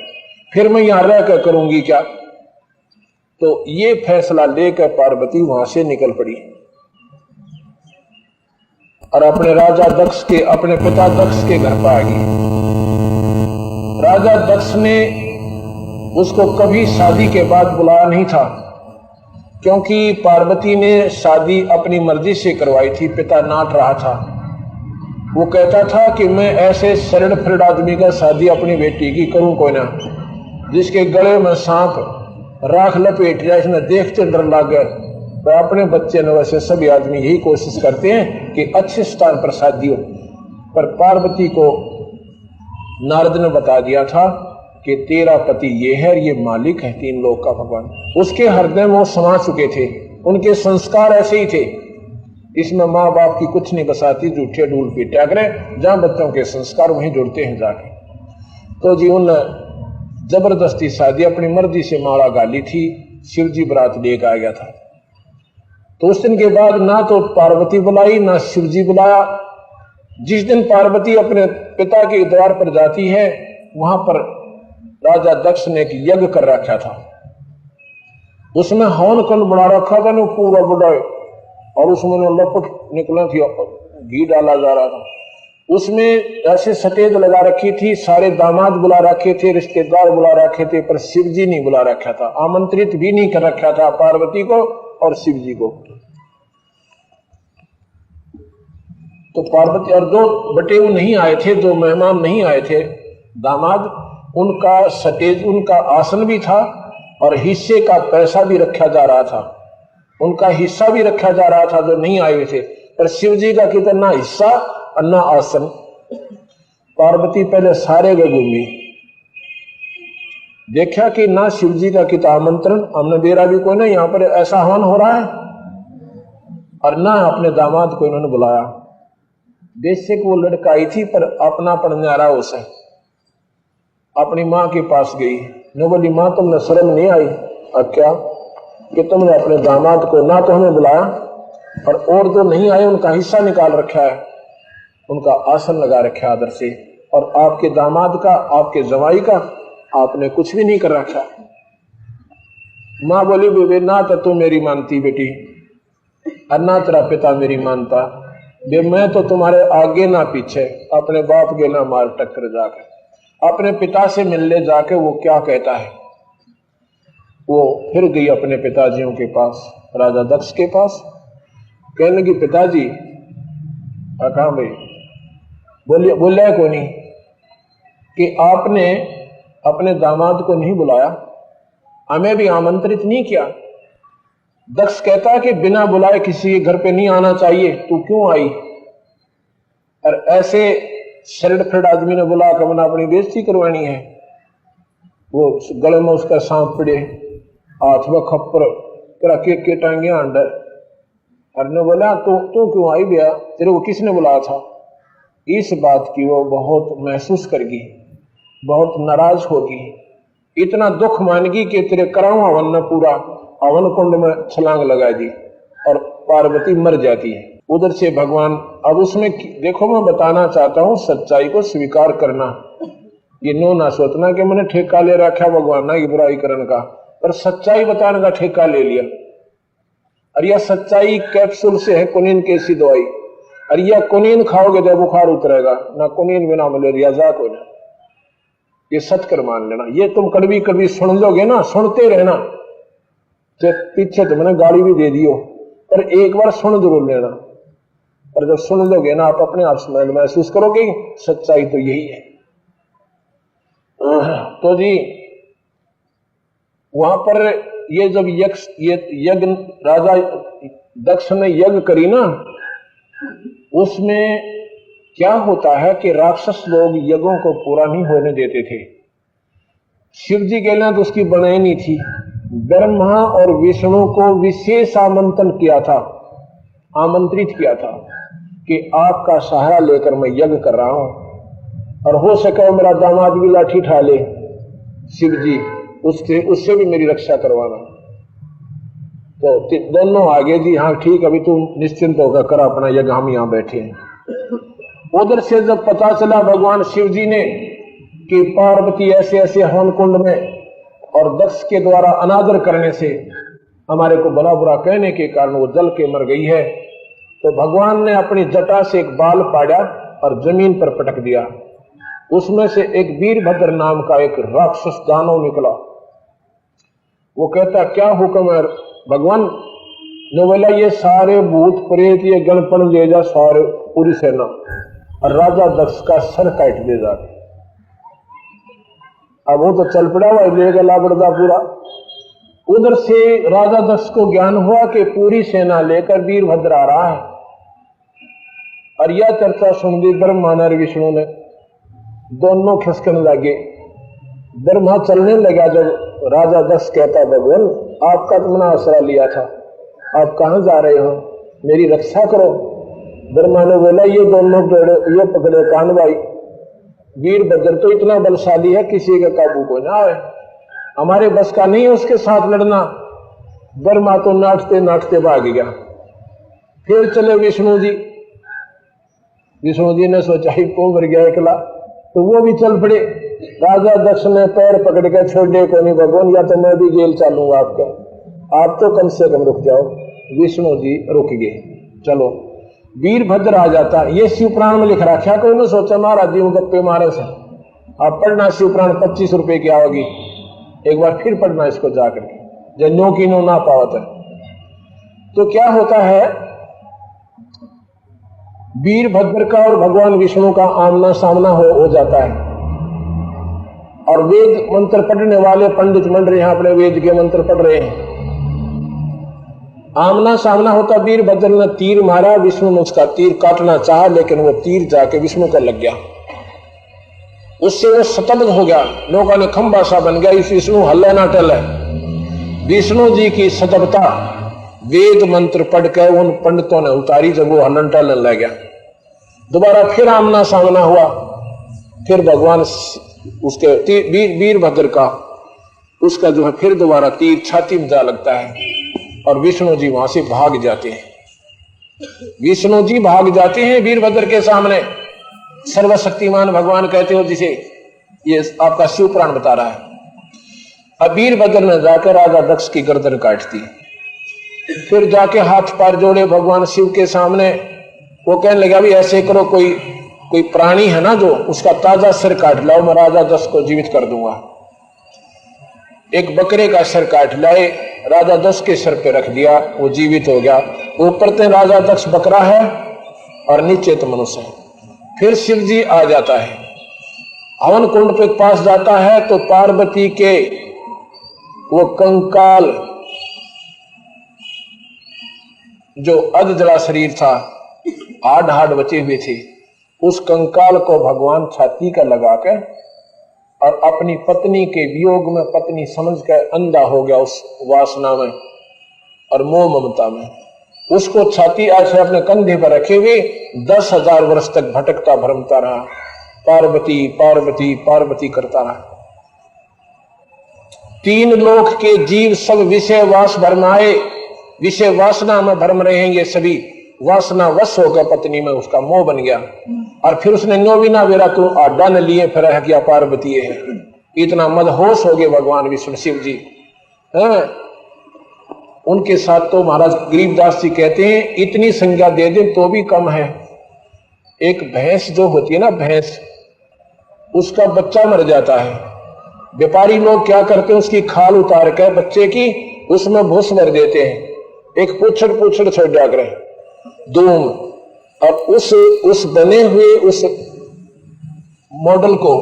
फिर मैं यहां रह कर करूंगी क्या? तो ये फैसला लेकर पार्वती वहां से निकल पड़ी, और अपने राजा दक्ष के, अपने पिता दक्ष के घर पर आ गई। राजा दक्ष ने उसको कभी शादी के बाद बुलाया नहीं था, क्योंकि पार्वती ने शादी अपनी मर्जी से करवाई थी। पिता नाट रहा था, वो कहता था कि मैं ऐसे सरल फ्रिड आदमी का शादी अपनी बेटी की करूं कोई ना, जिसके गले में सांप राख लपेट जाए, इसने देखते डर लगे। तो अपने बच्चे ने, वैसे सभी आदमी यही कोशिश करते हैं कि अच्छे स्थान पर शादी हो। पर पार्वती को नारद ने बता दिया था कि तेरा पति ये है, ये मालिक है 3 लोक का भगवान। उसके हृदय में वो समा चुके थे, उनके संस्कार ऐसे ही थे। इसमें माँ बाप की कुछ नहीं बसाती, झूठे ढूल पीटा करें, जहां बच्चों के संस्कार वहीं जुड़ते हैं जाके। तो जी उन जबरदस्ती शादी अपनी मर्जी से माला गाली थी, शिव जी बरात लेकर आ गया था। तो उस दिन के बाद ना तो पार्वती बुलाई ना शिव जी बुलाया। जिस दिन पार्वती अपने पिता के द्वार पर जाती है, वहां पर राजा दक्ष ने एक यज्ञ कर रखा था। उसमें हवन कुंड बना रखा था ना पूरा बुढ़ाए, और उसमें लपट निकला थी, घी डाला जा रहा था। उसमें ऐसे सटेज लगा रखी थी, सारे दामाद बुला रखे थे, रिश्तेदार बुला रखे थे, पर शिव जी नहीं बुला रखा था। आमंत्रित भी नहीं कर रखा था पार्वती को और शिव जी को। तो पार्वती और 2 बटेऊ नहीं आए थे, 2 मेहमान नहीं आए थे दामाद, उनका सटेज, उनका आसन भी था, और हिस्से का पैसा भी रखा जा रहा था। उनका हिस्सा भी रखा जा रहा था जो नहीं आए हुए थे। पर शिव जी का कितना हिस्सा और ना आसन। पार्वती पहले सारे गए घूमी, देखा कि ना शिव जी का कितना आमंत्रण, हमने बेरा भी कोई ना यहाँ पर ऐसा हवन हो रहा है, और ना अपने दामाद को इन्होंने बुलाया। देश से वो लड़का आई थी, पर अपना पढ़ने रहा उसे। अपनी माँ के पास गई, ने बोली माँ तुमने शर्म नहीं आई अब क्या कि तुमने अपने दामाद को ना तो हमें बुलाया, और जो नहीं आए उनका हिस्सा निकाल रखा है, उनका आसन लगा रखा आदर से, और आपके दामाद का, आपके जवाई का आपने कुछ भी नहीं कर रखा। मां बोली, बेबे ना तो तू मेरी मानती बेटी और ना तेरा पिता मेरी मानता बे, मैं तो तुम्हारे आगे ना पीछे, अपने बाप के ना मार टक्कर जाकर अपने पिता से मिलने जाके वो क्या कहता है। वो फिर गई अपने पिताजियों के पास, राजा दक्ष के पास, कहने लगी पिताजी। कहा भाई? बोलिया को नहीं कि आपने अपने दामाद को नहीं बुलाया, हमें भी आमंत्रित नहीं किया। दक्ष कहता कि बिना बुलाए किसी के घर पे नहीं आना चाहिए, तू क्यों आई? और ऐसे शरीर फिर आदमी ने बुला कर मैंने अपनी बेइज्जती करवानी है। वो गले में उसका सांप पड़े, हाथ में खप्पर तेरा के टांगे अंडर, और ने बोला तू क्यों आई भैया, तेरे को किसने बुलाया था? इस बात की वो बहुत महसूस करगी, बहुत नाराज होगी, इतना दुख मानगी कि तेरे कराऊं हवन ने पूरा हवन कुंड में छलांग लगा दी और पार्वती मर जाती है। उधर से भगवान, अब उसमें देखो मैं बताना चाहता हूं, सच्चाई को स्वीकार करना, ये नो ना सोचना कि मैंने ठेका ले रखा भगवान ना की बुराई करने का, पर सच्चाई बताने का ठेका ले लिया। और यह सच्चाई कैप्सूल से है, कुनीन कैसी दवाई, और यह कुनीन खाओगे तो बुखार उतरेगा ना, कुनीन बिना मलेरिया जाक हो जाए, ये सच कर मान लेना। ये तुम कड़वी कड़वी सुन लोगे ना, सुनते रहना, तो पीछे तो मैंने गाली भी दे दियो, पर एक बार सुन जरूर लेना, और जब सुन लोगे ना आप अपने आप में महसूस करोगे सच्चाई तो यही है। तो जी वहां पर ये जब यज्ञ राजा दक्ष ने यज्ञ करी ना, उसमें क्या होता है कि राक्षस लोग यज्ञों को पूरा नहीं होने देते थे। शिव जी के लिए तो उसकी बनाई नहीं थी। ब्रह्मा और विष्णु को विशेष आमंत्रित किया था कि आपका सहारा लेकर मैं यज्ञ कर रहा हूं, और हो सके मेरा दामाद भी लाठी उठा ले शिव जी, उससे भी मेरी रक्षा करवाना। तो दोनों आगे जी, हाँ ठीक, अभी तुम निश्चिंत होकर कर अपना यज्ञ, हम यहां बैठे हैं। उधर से जब पता चला भगवान शिव जी ने कि पार्वती ऐसे ऐसे हवन कुंड में और दक्ष के द्वारा अनादर करने से हमारे को भला बुरा कहने के कारण वो जल के मर गई है, तो भगवान ने अपनी जटा से एक बाल पाड़ा और जमीन पर पटक दिया। उसमें से एक वीरभद्र नाम का एक राक्षस दानव निकला। वो कहता क्या हुक्म है भगवान? ने बोला ये सारे भूत प्रेत ये गणपण ले जा, सारे पूरी सेना, और राजा दक्ष का सर काट दे जा। अब वो तो चल पड़ा हुआ ले गला बड़दा पूरा। उधर से राजा दक्ष को ज्ञान हुआ कि पूरी सेना लेकर वीरभद्र आ रहा है, और यह चर्चा सुन दी ब्रह्मा और विष्णु ने, दोनों खिसकने लगे। ब्रह्मा चलने लगा जब राजा दक्ष कहता भगवान आपका तुमने आसरा लिया था, आप कहां जा रहे हो, मेरी रक्षा करो। ब्रह्मा ने बोला ये दोनों ये पकड़े कान भाई, वीरभद्र तो इतना बलशाली है किसी के काबू को ना आए, हमारे बस का नहीं है उसके साथ लड़ना। ब्रह्मा तो नाचते नाचते भाग गया। फिर चले विष्णु जी। विष्णु जी ने सोचा ही को भर गया अकेला, तो वो भी चल पड़े। राजा दक्ष ने पैर पकड़ के छोड़े को नहीं भगवान, या तो मैं भी जेल चालूंगा आपका, आप तो कम से कम रुक जाओ। विष्णु जी रुक गए। चलो वीरभद्र आ जाता। ये शिवपुराण में लिख रखा, कोई ने सोचा महाराज जी गप्पे मारे से। आप पढ़ना शिवपुराण 25 रुपए की आओगी, एक बार फिर पढ़ना इसको जाकर के, जन्यों की नो ना पावत है। तो क्या होता है, वीरभद्र का और भगवान विष्णु का आमना सामना हो जाता है, और वेद मंत्र पढ़ने वाले पंडित मंडल यहां अपने वेद के मंत्र पढ़ रहे हैं। आमना सामना होता, वीरभद्र ने तीर मारा, विष्णु ने उसका तीर काटना चाहा, लेकिन वो तीर जाके विष्णु को लग गया, उससे वो स्तब्ध हो गया, लोगों ने खंबा सा बन गया, इस विष्णु हल्ले ना टले। विष्णु जी की स्तब्धता वेद मंत्र पढ़ के उन पंडितों ने उतारी, जब वो हलन टलन लग गया। दोबारा फिर आमना सामना हुआ, फिर भगवान उसके वीरभद्र का उसका जो है फिर दोबारा तीर छाती में जा लगता है, और विष्णु जी वहां से भाग जाते हैं। विष्णु जी भाग जाते हैं वीरभद्र के सामने, सर्वशक्तिमान भगवान कहते हो जिसे, ये आपका शिव पुराण बता रहा है। अब वीरभद्र ने जाकर राजा दक्ष की गर्दन काट दी। फिर जाके हाथ पैर जोड़े भगवान शिव के सामने। वो कहने लगा भी ऐसे करो, कोई प्राणी है ना जो, उसका ताजा सिर काट लाओ, मैं राजा दक्ष को जीवित कर दूंगा। एक बकरे का सिर काट लाए, राजा दक्ष के सिर पे रख दिया, वो जीवित हो गया। ऊपर से राजा दक्ष बकरा है और नीचे तो मनुष्य है। फिर शिव जी आ जाता है, हवन कुंड पे पास जाता है तो पार्वती के वो कंकाल जो अधजला शरीर था, हाड बचे हुए थे, उस कंकाल को भगवान छाती का लगाकर और अपनी पत्नी के वियोग में पत्नी समझकर अंधा हो गया उस वासना में और मोह ममता में। उसको छाती ऐसे अपने कंधे पर रखे हुए 10,000 वर्ष तक भटकता भ्रमता रहा, पार्वती पार्वती पार्वती करता रहा। 3 लोक के जीव सब विषय वास भरमाए, विषय वासना में भरम रहेंगे सभी। वासना वश होकर पत्नी में उसका मोह बन गया और फिर उसने नोविना वेरा तू आडा न लिए फिर है क्या पार्वती है। इतना मदहोश हो गए भगवान विष्णु शिव जी है। उनके साथ तो महाराज गरीबदास जी कहते हैं इतनी संज्ञा दे दे तो भी कम है। एक भैंस जो होती है ना, भैंस, उसका बच्चा मर जाता है, व्यापारी लोग क्या करते हैं, उसकी खाल उतार कर बच्चे की उसमें भूस भर देते हैं, एक पूछड़ छोड़ दिया करें धूम, और उस बने हुए उस मॉडल को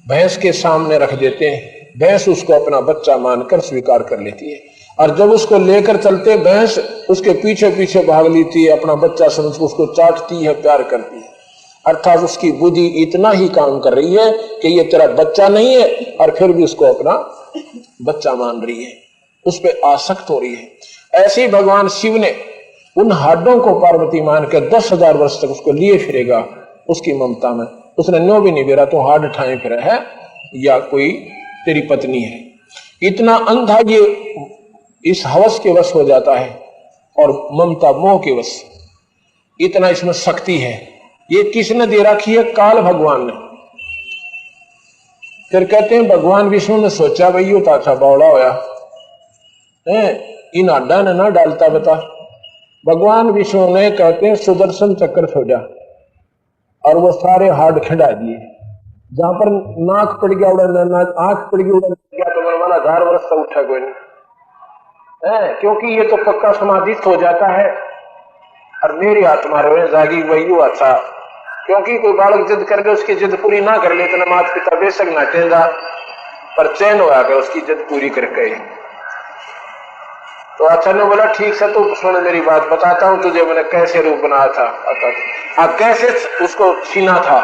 भैंस के सामने रख देते हैं। भैंस उसको अपना बच्चा मानकर स्वीकार कर लेती है और जब उसको लेकर चलते भैंस उसके पीछे पीछे भाग लेती है, अपना बच्चा समझ उसको चाटती है, प्यार करती है। अर्थात उसकी बुद्धि इतना ही काम कर रही है कि ये तेरा बच्चा नहीं है और फिर भी उसको अपना बच्चा मान रही है, उस पर आसक्त हो रही है। ऐसे ही भगवान शिव ने उन हाडों को पार्वती मानकर 10,000 वर्ष तक उसको लिए फिरेगा उसकी ममता में। उसने न्यो भी नहीं बेरा तो हाड ठाए फिर है या कोई तेरी पत्नी है। इतना अंधा ये इस हवस के वश हो जाता है और ममता मोह के वश, इतना इसमें शक्ति है। ये किसने दे रखी है? काल भगवान ने। फिर कहते हैं भगवान विष्णु ने सोचा भाई यो ताछा बावड़ा होया इन अड्डा ने ना डालता बता। भगवान विष्णु ने कहते हैं सुदर्शन चक्र छोड़ा और वो सारे हाड खिंडा दिए। जहां पर नाक पड़ गया उड़न, आंख पड़ गई उड़न गया तो मन वाला 1000 वर्ष से उठा कोई नहीं, क्योंकि ये तो पक्का समाधित हो जाता है। और मेरी आत्मा रोए जागी वही हुआ था, क्योंकि कोई बालक जिद करके उसकी जिद पूरी ना कर ले तो माता पिता बेशक ना टेंदा पर चैन हो गया उसकी जिद पूरी करके। तो अच्छा ने बोला ठीक से तू सुन मेरी बात, बताता हूं तुझे मैंने कैसे रूप बनाया था, कैसे उसको छीना था,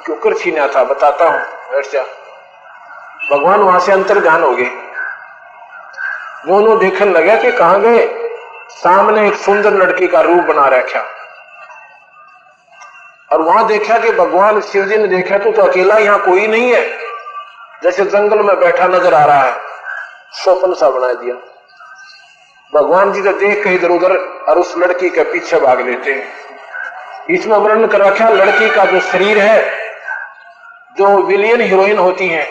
क्यों छीना था बताता हूं, बैठ जा। भगवान वहां से अंतर्ध्यान हो गए। दोनों देखने लगे कि कहां गए, सामने एक सुंदर लड़की का रूप बना रखा और वहां देखा कि भगवान शिव जी ने देखा तो अकेला यहाँ कोई नहीं है, जैसे जंगल में बैठा नजर आ रहा है, स्वप्न सा बना दिया। भगवान जी तो देख के इधर उधर और उस लड़की के पीछे भाग लेते हैं। इसमें वर्णन कर रखा लड़की का जो शरीर है, जो विलियन हीरोइन होती है,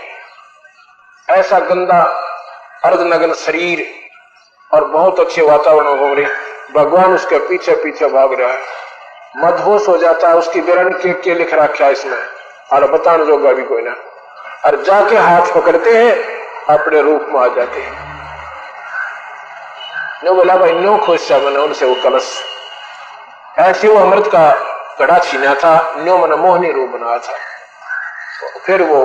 ऐसा गंदा अर्धनग्न शरीर और बहुत अच्छे वातावरण में घूम रही, भगवान उसके पीछे पीछे भाग रहा है, मदहोश हो जाता है। उसकी विवरण के लिख रखा है इसमें और बताने जोगा भी कोई ना, और जाके हाथ पकड़ते हैं अपने रूप में आ जाते हैं। नो बोला भाई नो खुश मैंने उनसे वो कलश, ऐसे वो अमृत का घड़ा छीना था, नो मैंने मोहनी रूप बनाया था। तो फिर वो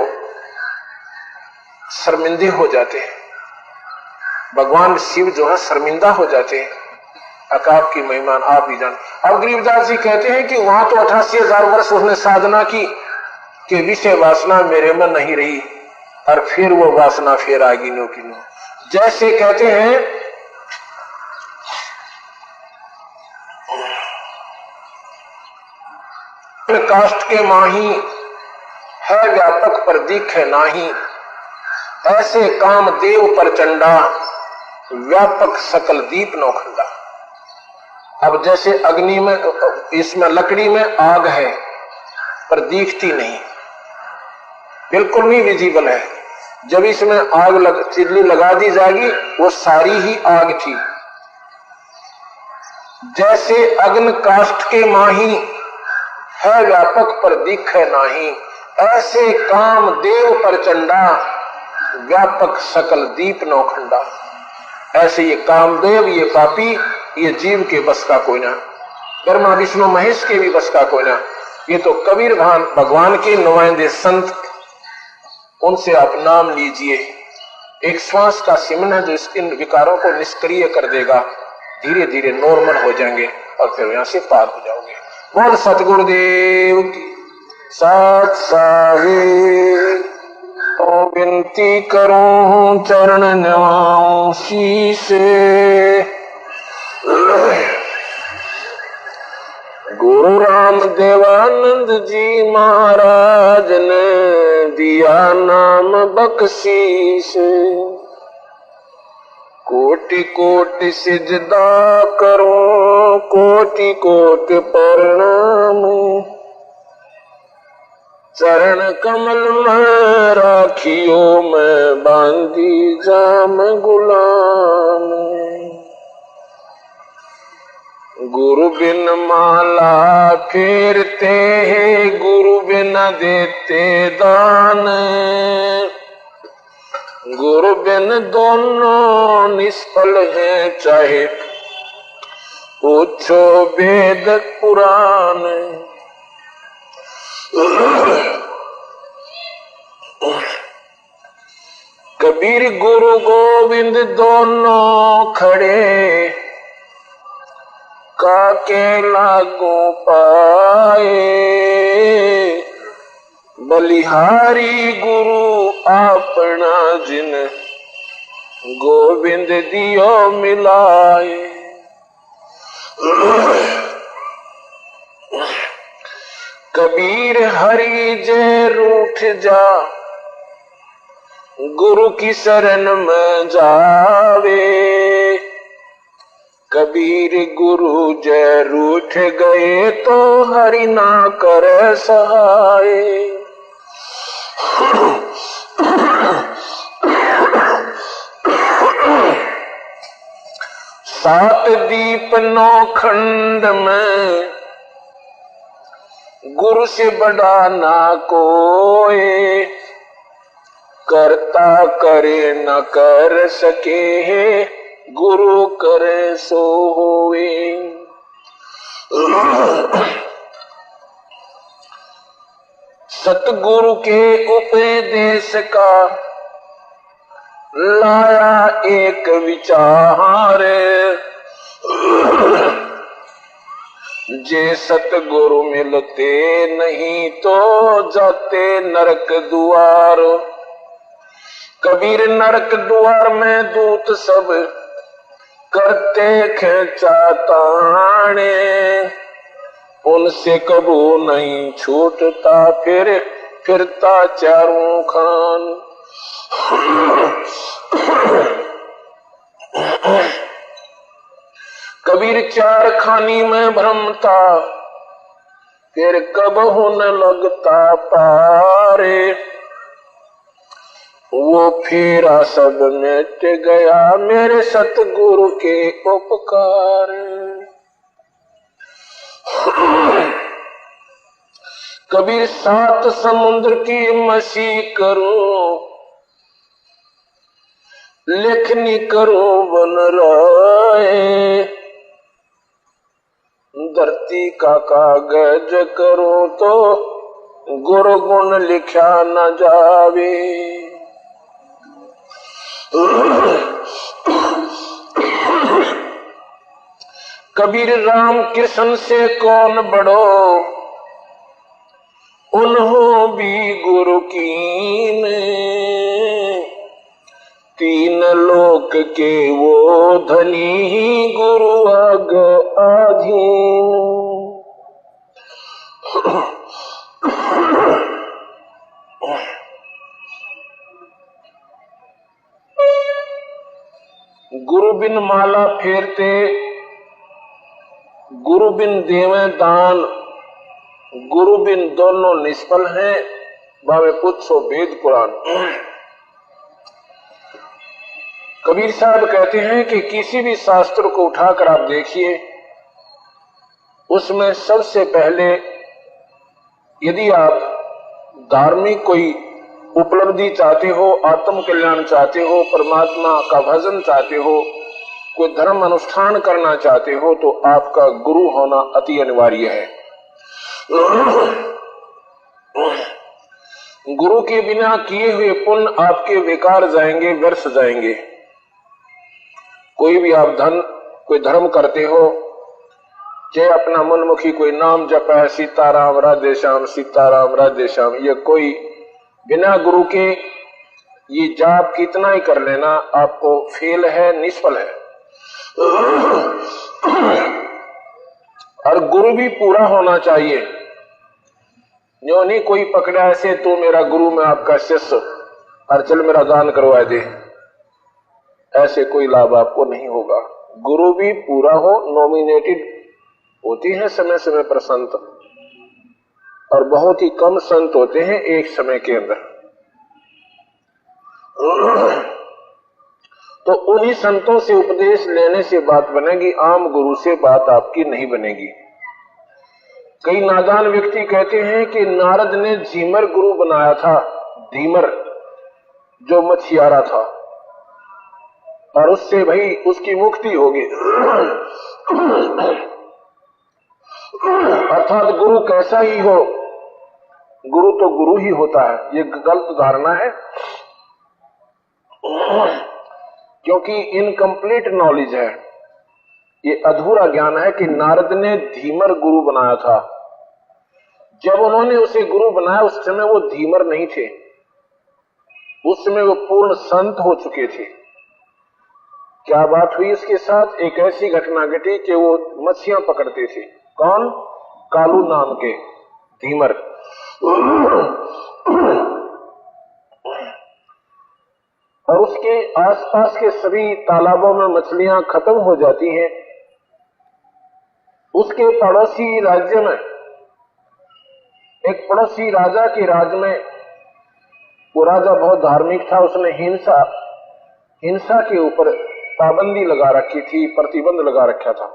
शर्मिंदे हो जाते हैं, भगवान शिव जो है शर्मिंदा हो जाते हैं। अकाप की महिमा आप ही जान। अब गरीबदास जी कहते हैं कि वहां तो 88,000 वर्ष उसने साधना की कि विषय वासना मेरे में नहीं रही और फिर वो वासना फिर आ गिनो किनो। जैसे कहते हैं काष्ठ के माही है व्यापक पर दिखे नाही, ऐसे काम देव पर चंडा व्यापक सकल दीप नौखंडा। अब जैसे अग्नि में, इसमें लकड़ी में आग है पर दिखती नहीं, बिल्कुल नहीं विजिबल है। जब इसमें आग चिल्ली लगा दी जाएगी वो सारी ही आग थी। जैसे अग्न काष्ठ के माही है व्यापक पर दिखे नाही, ऐसे काम देव प्रचंडा व्यापक सकल दीप नौखंडा। ऐसे ये कामदेव, ये पापी, ये जीव के बस का कोई ना, ब्रह्मा विष्णु महेश के भी बस का कोई ना। ये तो कबीर भगवान के नुमाइंदे संत, उनसे आप नाम लीजिए। एक श्वास का सिमन है जो इन विकारों को निष्क्रिय कर देगा, धीरे धीरे नॉर्मल हो जाएंगे और फिर यहां से पार हो जाओगे। बोल सतगुरुदेव की सत साहिब। तो विनती करूं चरण नवाऊं शीसे, गुरु राम देवानंद जी महाराज ने दिया नाम बख्शीश। कोटि कोटि सिजदा करूं, कोटि कोटि प्रणाम। चरण कमल में राखियो मैं बांधी जाम गुलाम। गुरु बिन माला फेरते हैं, गुरु बिन देते दान। गुरु बिन दोनों निष्फल हैं, चाहे पूछो वेद पुराण। कबीर गुरु गोविंद दोनों खड़े, काके लागू पाए। बलिहारी गुरु अपना जिन, गोविंद दियो मिलाए। कबीर हरि जय रूठ जा, गुरु की शरण में जावे। कबीर गुरु जय रूठ गए तो हरि ना करे सहाय। सात दीप नौ खंड में, गुरु से बड़ा ना कोई। करता करे न कर सके, गुरु करे सो होए। सतगुरु के उपदेश का लाया एक विचार। जे सतगुरु मिलते नहीं तो जाते नरक द्वार। कबीर नरक द्वार में दूत सब करते खेचा ताने। उनसे कबू नहीं छूटता फिरता चारों खान। कबीर चार खानी में भ्रमता, फिर कब न लगता पारे। वो फेरा सब मिट गया मेरे सतगुरु के उपकार। कबीर सात समुद्र की मसी करूं, लेखनी करूं बन राय। धरती का कागज करूं तो गुरु गुण लिखा न जावे। कबीर राम कृष्ण से कौन बड़ो, उन्हों भी गुरु कीन। तीन लोक के वो धनी, गुरु आग आधीन। गुरु बिन माला फेरते गुरु बिन देवे दान, गुरु बिन दोनों निष्फल हैं, भावे पूछो वेद पुराण। कबीर साहब कहते हैं कि किसी भी शास्त्र को उठाकर आप देखिए, उसमें सबसे पहले यदि आप धार्मिक कोई उपलब्धि चाहते हो, आत्म कल्याण चाहते हो, परमात्मा का भजन चाहते हो, कोई धर्म अनुष्ठान करना चाहते हो, तो आपका गुरु होना अति अनिवार्य है। गुरु के बिना किए हुए पुण्य आपके बेकार जाएंगे, व्यर्थ जाएंगे। कोई भी आप कोई धर्म करते हो, चाहे अपना मनमुखी कोई नाम जप है, सीताराम राधे श्याम, सीताराम राधे श्याम, ये कोई बिना गुरु के ये जाप कितना ही कर लेना आपको फेल है, निष्फल है। और गुरु भी पूरा होना चाहिए। जो नहीं कोई पकड़ा ऐसे तू मेरा गुरु, मैं आपका शिष्य, और चल मेरा दान करवा दे, ऐसे कोई लाभ आपको नहीं होगा। गुरु भी पूरा हो, नॉमिनेटेड होती है समय समय पर संत, और बहुत ही कम संत होते हैं एक समय के अंदर। तो उन्हीं संतों से उपदेश लेने से बात बनेगी, आम गुरु से बात आपकी नहीं बनेगी। कई नादान व्यक्ति कहते हैं कि नारद ने धीमर गुरु बनाया था, धीमर जो मछियारा था, और उससे भाई उसकी मुक्ति होगी। अर्थात गुरु कैसा ही हो, गुरु तो गुरु ही होता है, ये गलत धारणा है। क्योंकि इनकम्प्लीट नॉलेज है, ये अधूरा ज्ञान है कि नारद ने धीमर गुरु बनाया था। जब उन्होंने उसे गुरु बनाया उस समय वो धीमर नहीं थे, उस समय वो पूर्ण संत हो चुके थे। क्या बात हुई उसके साथ? एक ऐसी घटना घटी कि वो मछलियां पकड़ते थे। कौन? कालू नाम के धीमर। और उसके आसपास के सभी तालाबों में मछलियां खत्म हो जाती हैं। उसके पड़ोसी राज्य में, एक पड़ोसी राजा के राज में, वो राजा बहुत धार्मिक था, उसने हिंसा के ऊपर पाबंदी लगा रखी थी, प्रतिबंध लगा रखा था।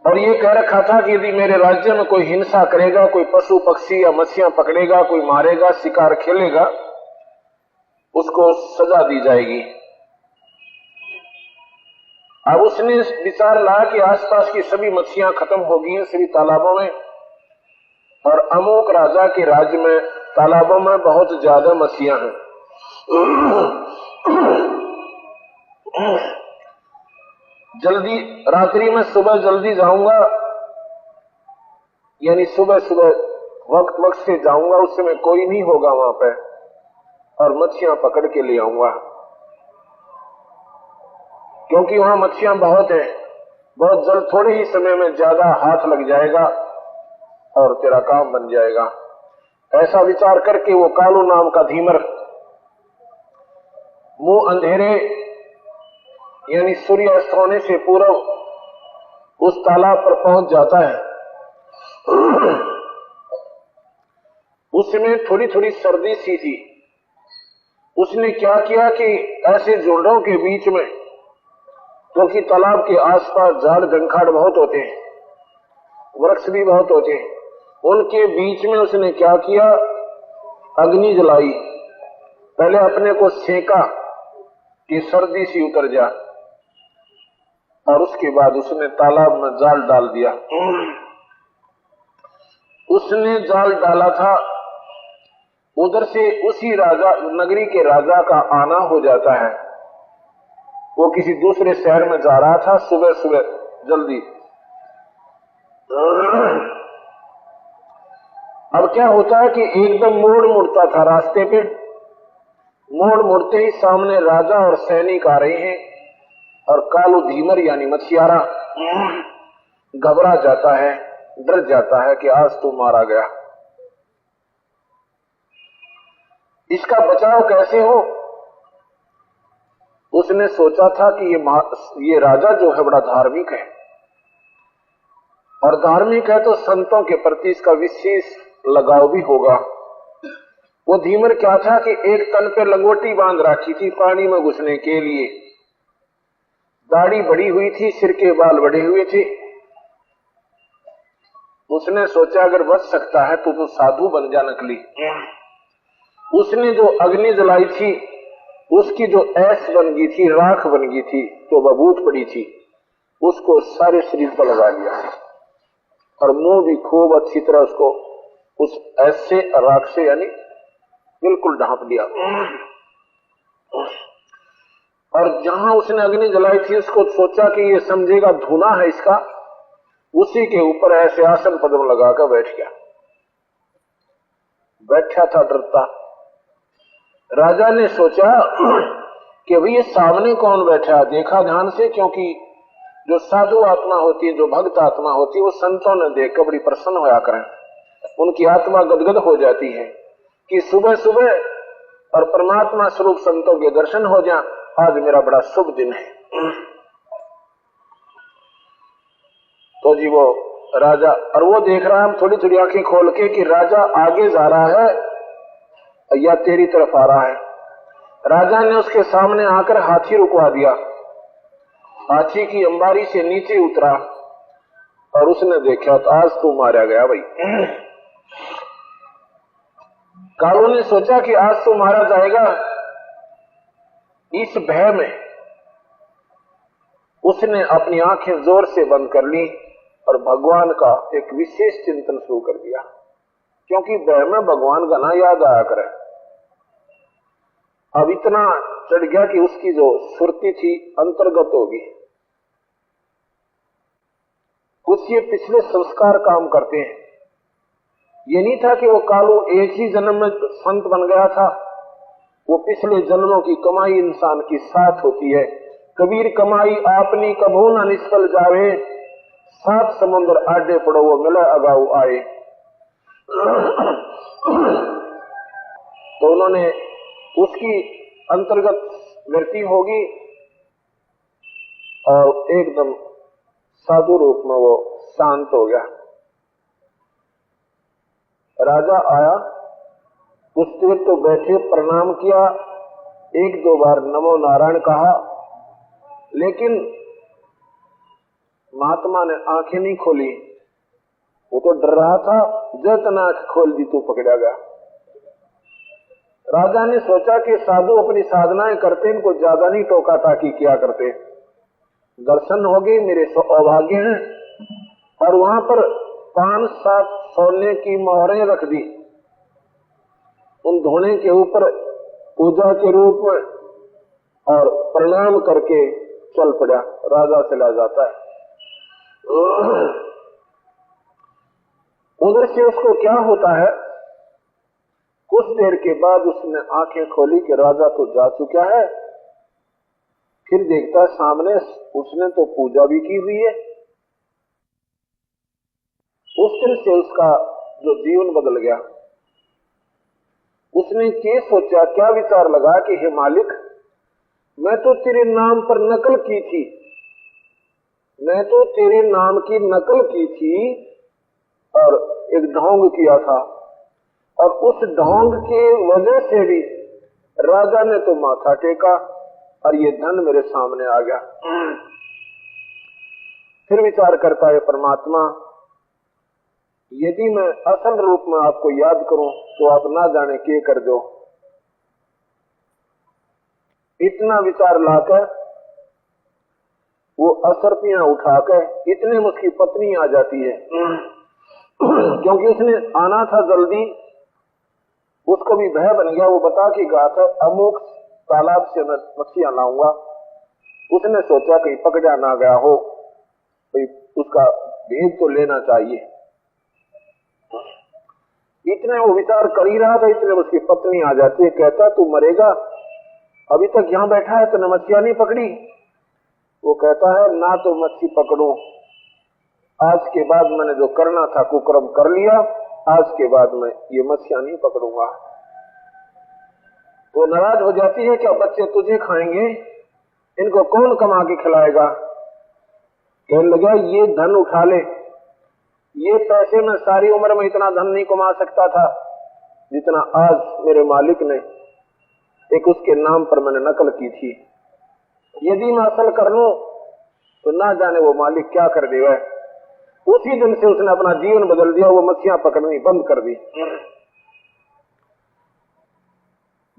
और ये कह रखा था कि यदि मेरे राज्य में कोई हिंसा करेगा, कोई पशु पक्षी या मछलियां पकड़ेगा, कोई मारेगा, शिकार खेलेगा, उसको सजा दी जाएगी। अब उसने विचार लाया कि आसपास की सभी मछलियां खत्म हो गई हैं सभी तालाबों में, और अमुक राजा के राज्य में तालाबों में बहुत ज्यादा मछलियां हैं। जल्दी रात्रि में सुबह जल्दी जाऊंगा, यानी सुबह सुबह वक्त से जाऊंगा, उस समय कोई नहीं होगा वहां पे, और मच्छियां पकड़ के ले आऊंगा, क्योंकि वहां मच्छियां बहुत है, बहुत जल्द थोड़े ही समय में ज्यादा हाथ लग जाएगा और तेरा काम बन जाएगा। ऐसा विचार करके वो कालू नाम का धीमर मुंह अंधेरे यानी सूर्यास्त होने से पूर्व उस तालाब पर पहुंच जाता है। उसमें थोड़ी थोड़ी सर्दी सी थी। उसने क्या किया कि ऐसे झुंडों के बीच में, क्योंकि तालाब के आसपास झाड़ जंखाड़ बहुत होते हैं, वृक्ष भी बहुत होते हैं, उनके बीच में उसने क्या किया, अग्नि जलाई। पहले अपने को सेका कि सर्दी सी उतर जा, और उसके बाद उसने तालाब में जाल डाल दिया। उसने जाल डाला था, उधर से उसी राजा नगरी के राजा का आना हो जाता है। वो किसी दूसरे शहर में जा रहा था सुबह सुबह जल्दी। अब क्या होता है कि एकदम मोड़ मुड़ता था रास्ते पे, मोड़ मुड़ते ही सामने राजा और सैनिक आ रहे हैं, और कालू धीमर यानी मछियारा घबरा जाता है, डर जाता है कि आज तो मारा गया। इसका बचाव कैसे हो? उसने सोचा था कि ये राजा जो है बड़ा धार्मिक है, और धार्मिक है तो संतों के प्रति इसका विशेष लगाव भी होगा। वो धीमर क्या था कि एक तन पे लंगोटी बांध रखी थी पानी में घुसने के लिए, दाढ़ी बड़ी हुई थी, सिर के बाल बड़े हुए थे। उसने सोचा अगर बच सकता है तो साधु बन जा नकली। उसने जो अग्नि जलाई थी उसकी जो ऐश बन गई थी, राख बन गई थी, तो बबूत पड़ी थी, उसको सारे शरीर पर लगा लिया और मुंह भी खूब अच्छी तरह उसको उस ऐश से, राख से यानी बिल्कुल ढांप दिया। और जहां उसने अग्नि जलाई थी उसको सोचा कि ये समझेगा धुना है इसका, उसी के ऊपर ऐसे आसन पद्म लगाकर बैठ गया। बैठा था डरता। राजा ने सोचा कि भाई ये सामने कौन बैठा, देखा ध्यान से, क्योंकि जो साधु आत्मा होती है, जो भक्त आत्मा होती है, वो संतों ने देखकर बड़ी प्रसन्न होया करें, उनकी आत्मा गदगद हो जाती है कि सुबह सुबह और परमात्मा स्वरूप संतों के दर्शन हो जाए, आज मेरा बड़ा शुभ दिन है। तो जी वो राजा, और वो देख रहा है थोड़ी थोड़ी आंखें खोल के कि राजा आगे जा रहा है या तेरी तरफ आ रहा है। राजा ने उसके सामने आकर हाथी रुकवा दिया, हाथी की अंबारी से नीचे उतरा और उसने देखा तो आज तू मारा गया भाई। कालू ने सोचा कि आज तो मारा जाएगा। इस भय में उसने अपनी आंखें जोर से बंद कर ली और भगवान का एक विशेष चिंतन शुरू कर दिया, क्योंकि भय में भगवान का ना याद आया करे। अब इतना चढ़ गया कि उसकी जो सुरती थी अंतर्गत होगी। कुछ ये पिछले संस्कार काम करते हैं। ये नहीं था कि वो कालू एक ही जन्म में संत बन गया था, वो पिछले जन्मों की कमाई इंसान की साथ होती है। कबीर कमाई आपनी कभू ना निष्फल जावे, सात समुद्र आडे पड़ो वो मिले अगाऊ आए। तो उन्होंने उसकी अंतर्गत वृत्ति होगी और एकदम साधु रूप में वो शांत हो गया। राजा आया, कुछ देर तो बैठे, प्रणाम किया, एक दो बार नमो नारायण कहा, लेकिन महात्मा ने आंखें नहीं खोली। वो तो डर रहा था, जैसे आंख खोल दी तो पकड़ा गया। राजा ने सोचा कि साधु अपनी साधनाएं करते, इनको ज्यादा नहीं टोका टाकी किया करते, दर्शन हो गए, मेरे सौभाग्य हैं। और वहां पर 5-7 सोने की मोहरें रख दी, उन धोने के ऊपर पूजा के रूप में, और प्रणाम करके चल पड़ा। राजा चला जाता है। उधर से उसको क्या होता है, कुछ देर के बाद उसने आंखें खोली कि राजा तो जा चुका है। फिर देखता सामने उसने तो पूजा भी की हुई है। उस दिन से उसका जो जीवन बदल गया। उसने क्या सोचा, क्या विचार लगा कि हे मालिक, मैं तो तेरे नाम पर नकल की थी, मैं तो तेरे नाम की नकल की थी और एक ढोंग किया था, और उस ढोंग के वजह से भी राजा ने तो माथा टेका और ये धन मेरे सामने आ गया। फिर विचार करता है, परमात्मा यदि मैं असल रूप में आपको याद करूं तो आप ना जाने क्या कर दो। इतना विचार लाकर वो असरपियां उठाकर इतने में उसकी पत्नी आ जाती है, क्योंकि उसने आना था जल्दी, उसको भी भय बन गया। वो बता के गया था अमुक तालाब से मैं मछलियां लाऊंगा। उसने सोचा कहीं पकड़ा ना गया हो, भाई उसका भेद तो लेना चाहिए। इतने वो विचार कर ही रहा था, इतने उसकी पत्नी आ जाती है, कहता तू मरेगा, अभी तक यहां बैठा है तो मछलियां नहीं पकड़ी। वो कहता है ना तो मछली पकड़ूं, आज के बाद मैंने जो करना था कुकर्म कर लिया, आज के बाद मैं ये मछलियां नहीं पकड़ूंगा। वो नाराज हो जाती है कि अब बच्चे तुझे खाएंगे, इनको कौन कमा के खिलाएगा? कहने लगा ये धन उठा ले, ये पैसे में सारी उम्र में इतना धन नहीं कमा सकता था जितना आज मेरे मालिक ने एक उसके नाम पर मैंने नकल की थी। यदि मैं असल कर लूं तो ना जाने वो मालिक क्या कर देगा। उसी दिन से उसने अपना जीवन बदल दिया, वो मछलियां पकड़नी बंद कर दी।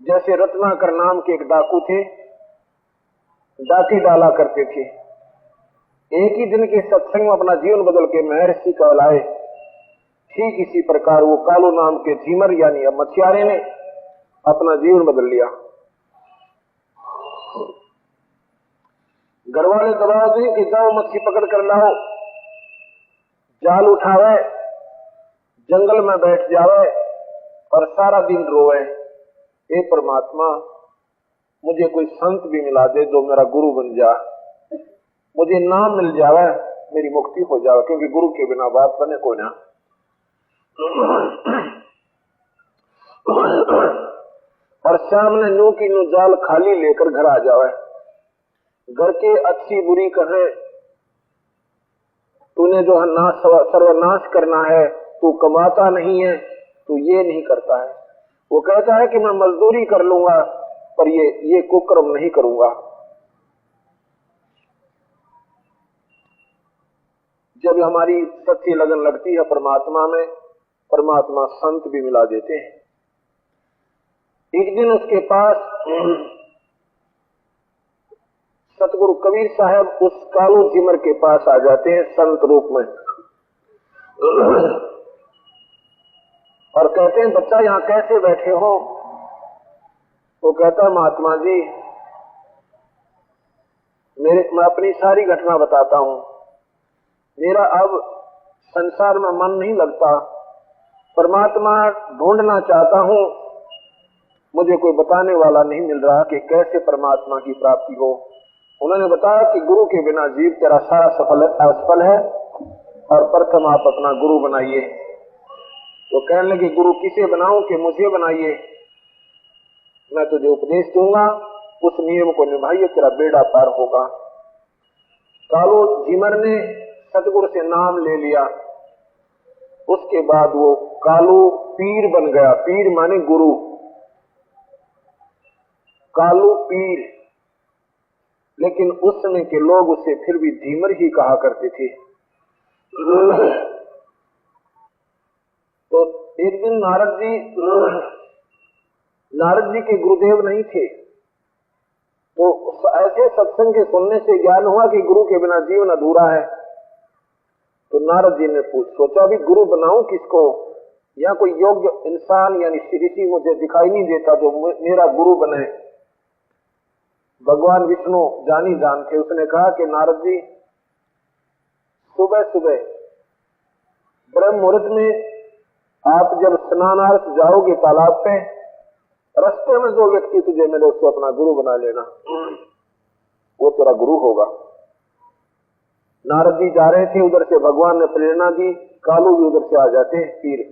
जैसे रत्नाकर नाम के एक डाकू थे, डाकी डाला करते थे, एक ही दिन के सत्संग में अपना जीवन बदल के महर्षि कहलाए। ठीक इसी प्रकार वो कालू नाम के झीमर यानी अब मछियारे ने अपना जीवन बदल लिया। घर वाले दबाव दें कि जाओ मच्छी पकड़ कर लाओ, जाल उठावे, जंगल में बैठ जावे और सारा दिन रोए, हे परमात्मा मुझे कोई संत भी मिला दे जो मेरा गुरु बन जा, मुझे नाम मिल जावे, मेरी मुक्ति हो जावे, क्योंकि गुरु के बिना बात बने को ना। और सामने नू की नू जाल खाली लेकर घर आ जावे। घर के अच्छी बुरी कहे तूने जो सर्वनाश करना है, तू कमाता नहीं है, तू ये नहीं करता है। वो कहता है कि मैं मजदूरी कर लूंगा पर ये कुकर्म नहीं करूंगा। जब हमारी सच्ची लगन लगती है परमात्मा में, परमात्मा संत भी मिला देते हैं। एक दिन उसके पास सतगुरु कबीर साहब उस कालू झीमर के पास आ जाते हैं संत रूप में और कहते हैं बच्चा यहाँ कैसे बैठे हो? वो कहता है महात्मा जी मैं अपनी सारी घटना बताता हूँ। मेरा अब संसार में मन नहीं लगता, परमात्मा ढूंढना चाहता हूँ, मुझे कोई बताने वाला नहीं मिल रहा कि कैसे परमात्मा की प्राप्ति हो। उन्होंने बताया कि गुरु के बिना जीव तेरा सारा असफल है और प्रथम आप अपना गुरु बनाइए। तो कहने लगे गुरु किसे बनाऊं कि मुझे बनाइए, मैं तुझे उपदेश दूंगा, उस नियम को निभाइए, तेरा बेड़ा पार होगा। कालू झीमर ने सतगुरु से नाम ले लिया, उसके बाद वो कालू पीर बन गया। पीर माने गुरु, कालू पीर। लेकिन उस समय के लोग उसे फिर भी झीमर ही कहा करते थे। तो एक दिन नारद जी के गुरुदेव नहीं थे, तो ऐसे सत्संग के सुनने से ज्ञान हुआ कि गुरु के बिना जीवन अधूरा है। तो नारद जी ने सोचा भी गुरु बनाऊं किसको, या कोई योग्य इंसान यानी ऋषि मुझे दिखाई नहीं देता जो मेरा गुरु बने। भगवान विष्णु जानी जान थे, उसने कहा कि नारद जी सुबह सुबह ब्रह्म मुहूर्त में आप जब स्नानार्थ जाओगे तालाब पे, रास्ते में जो व्यक्ति तुझे मिले उसको अपना गुरु बना लेना, वो तेरा गुरु होगा। नारद जी जा रहे थे, उधर से भगवान ने प्रेरणा दी, कालू भी उधर से आ जाते हैं पीर।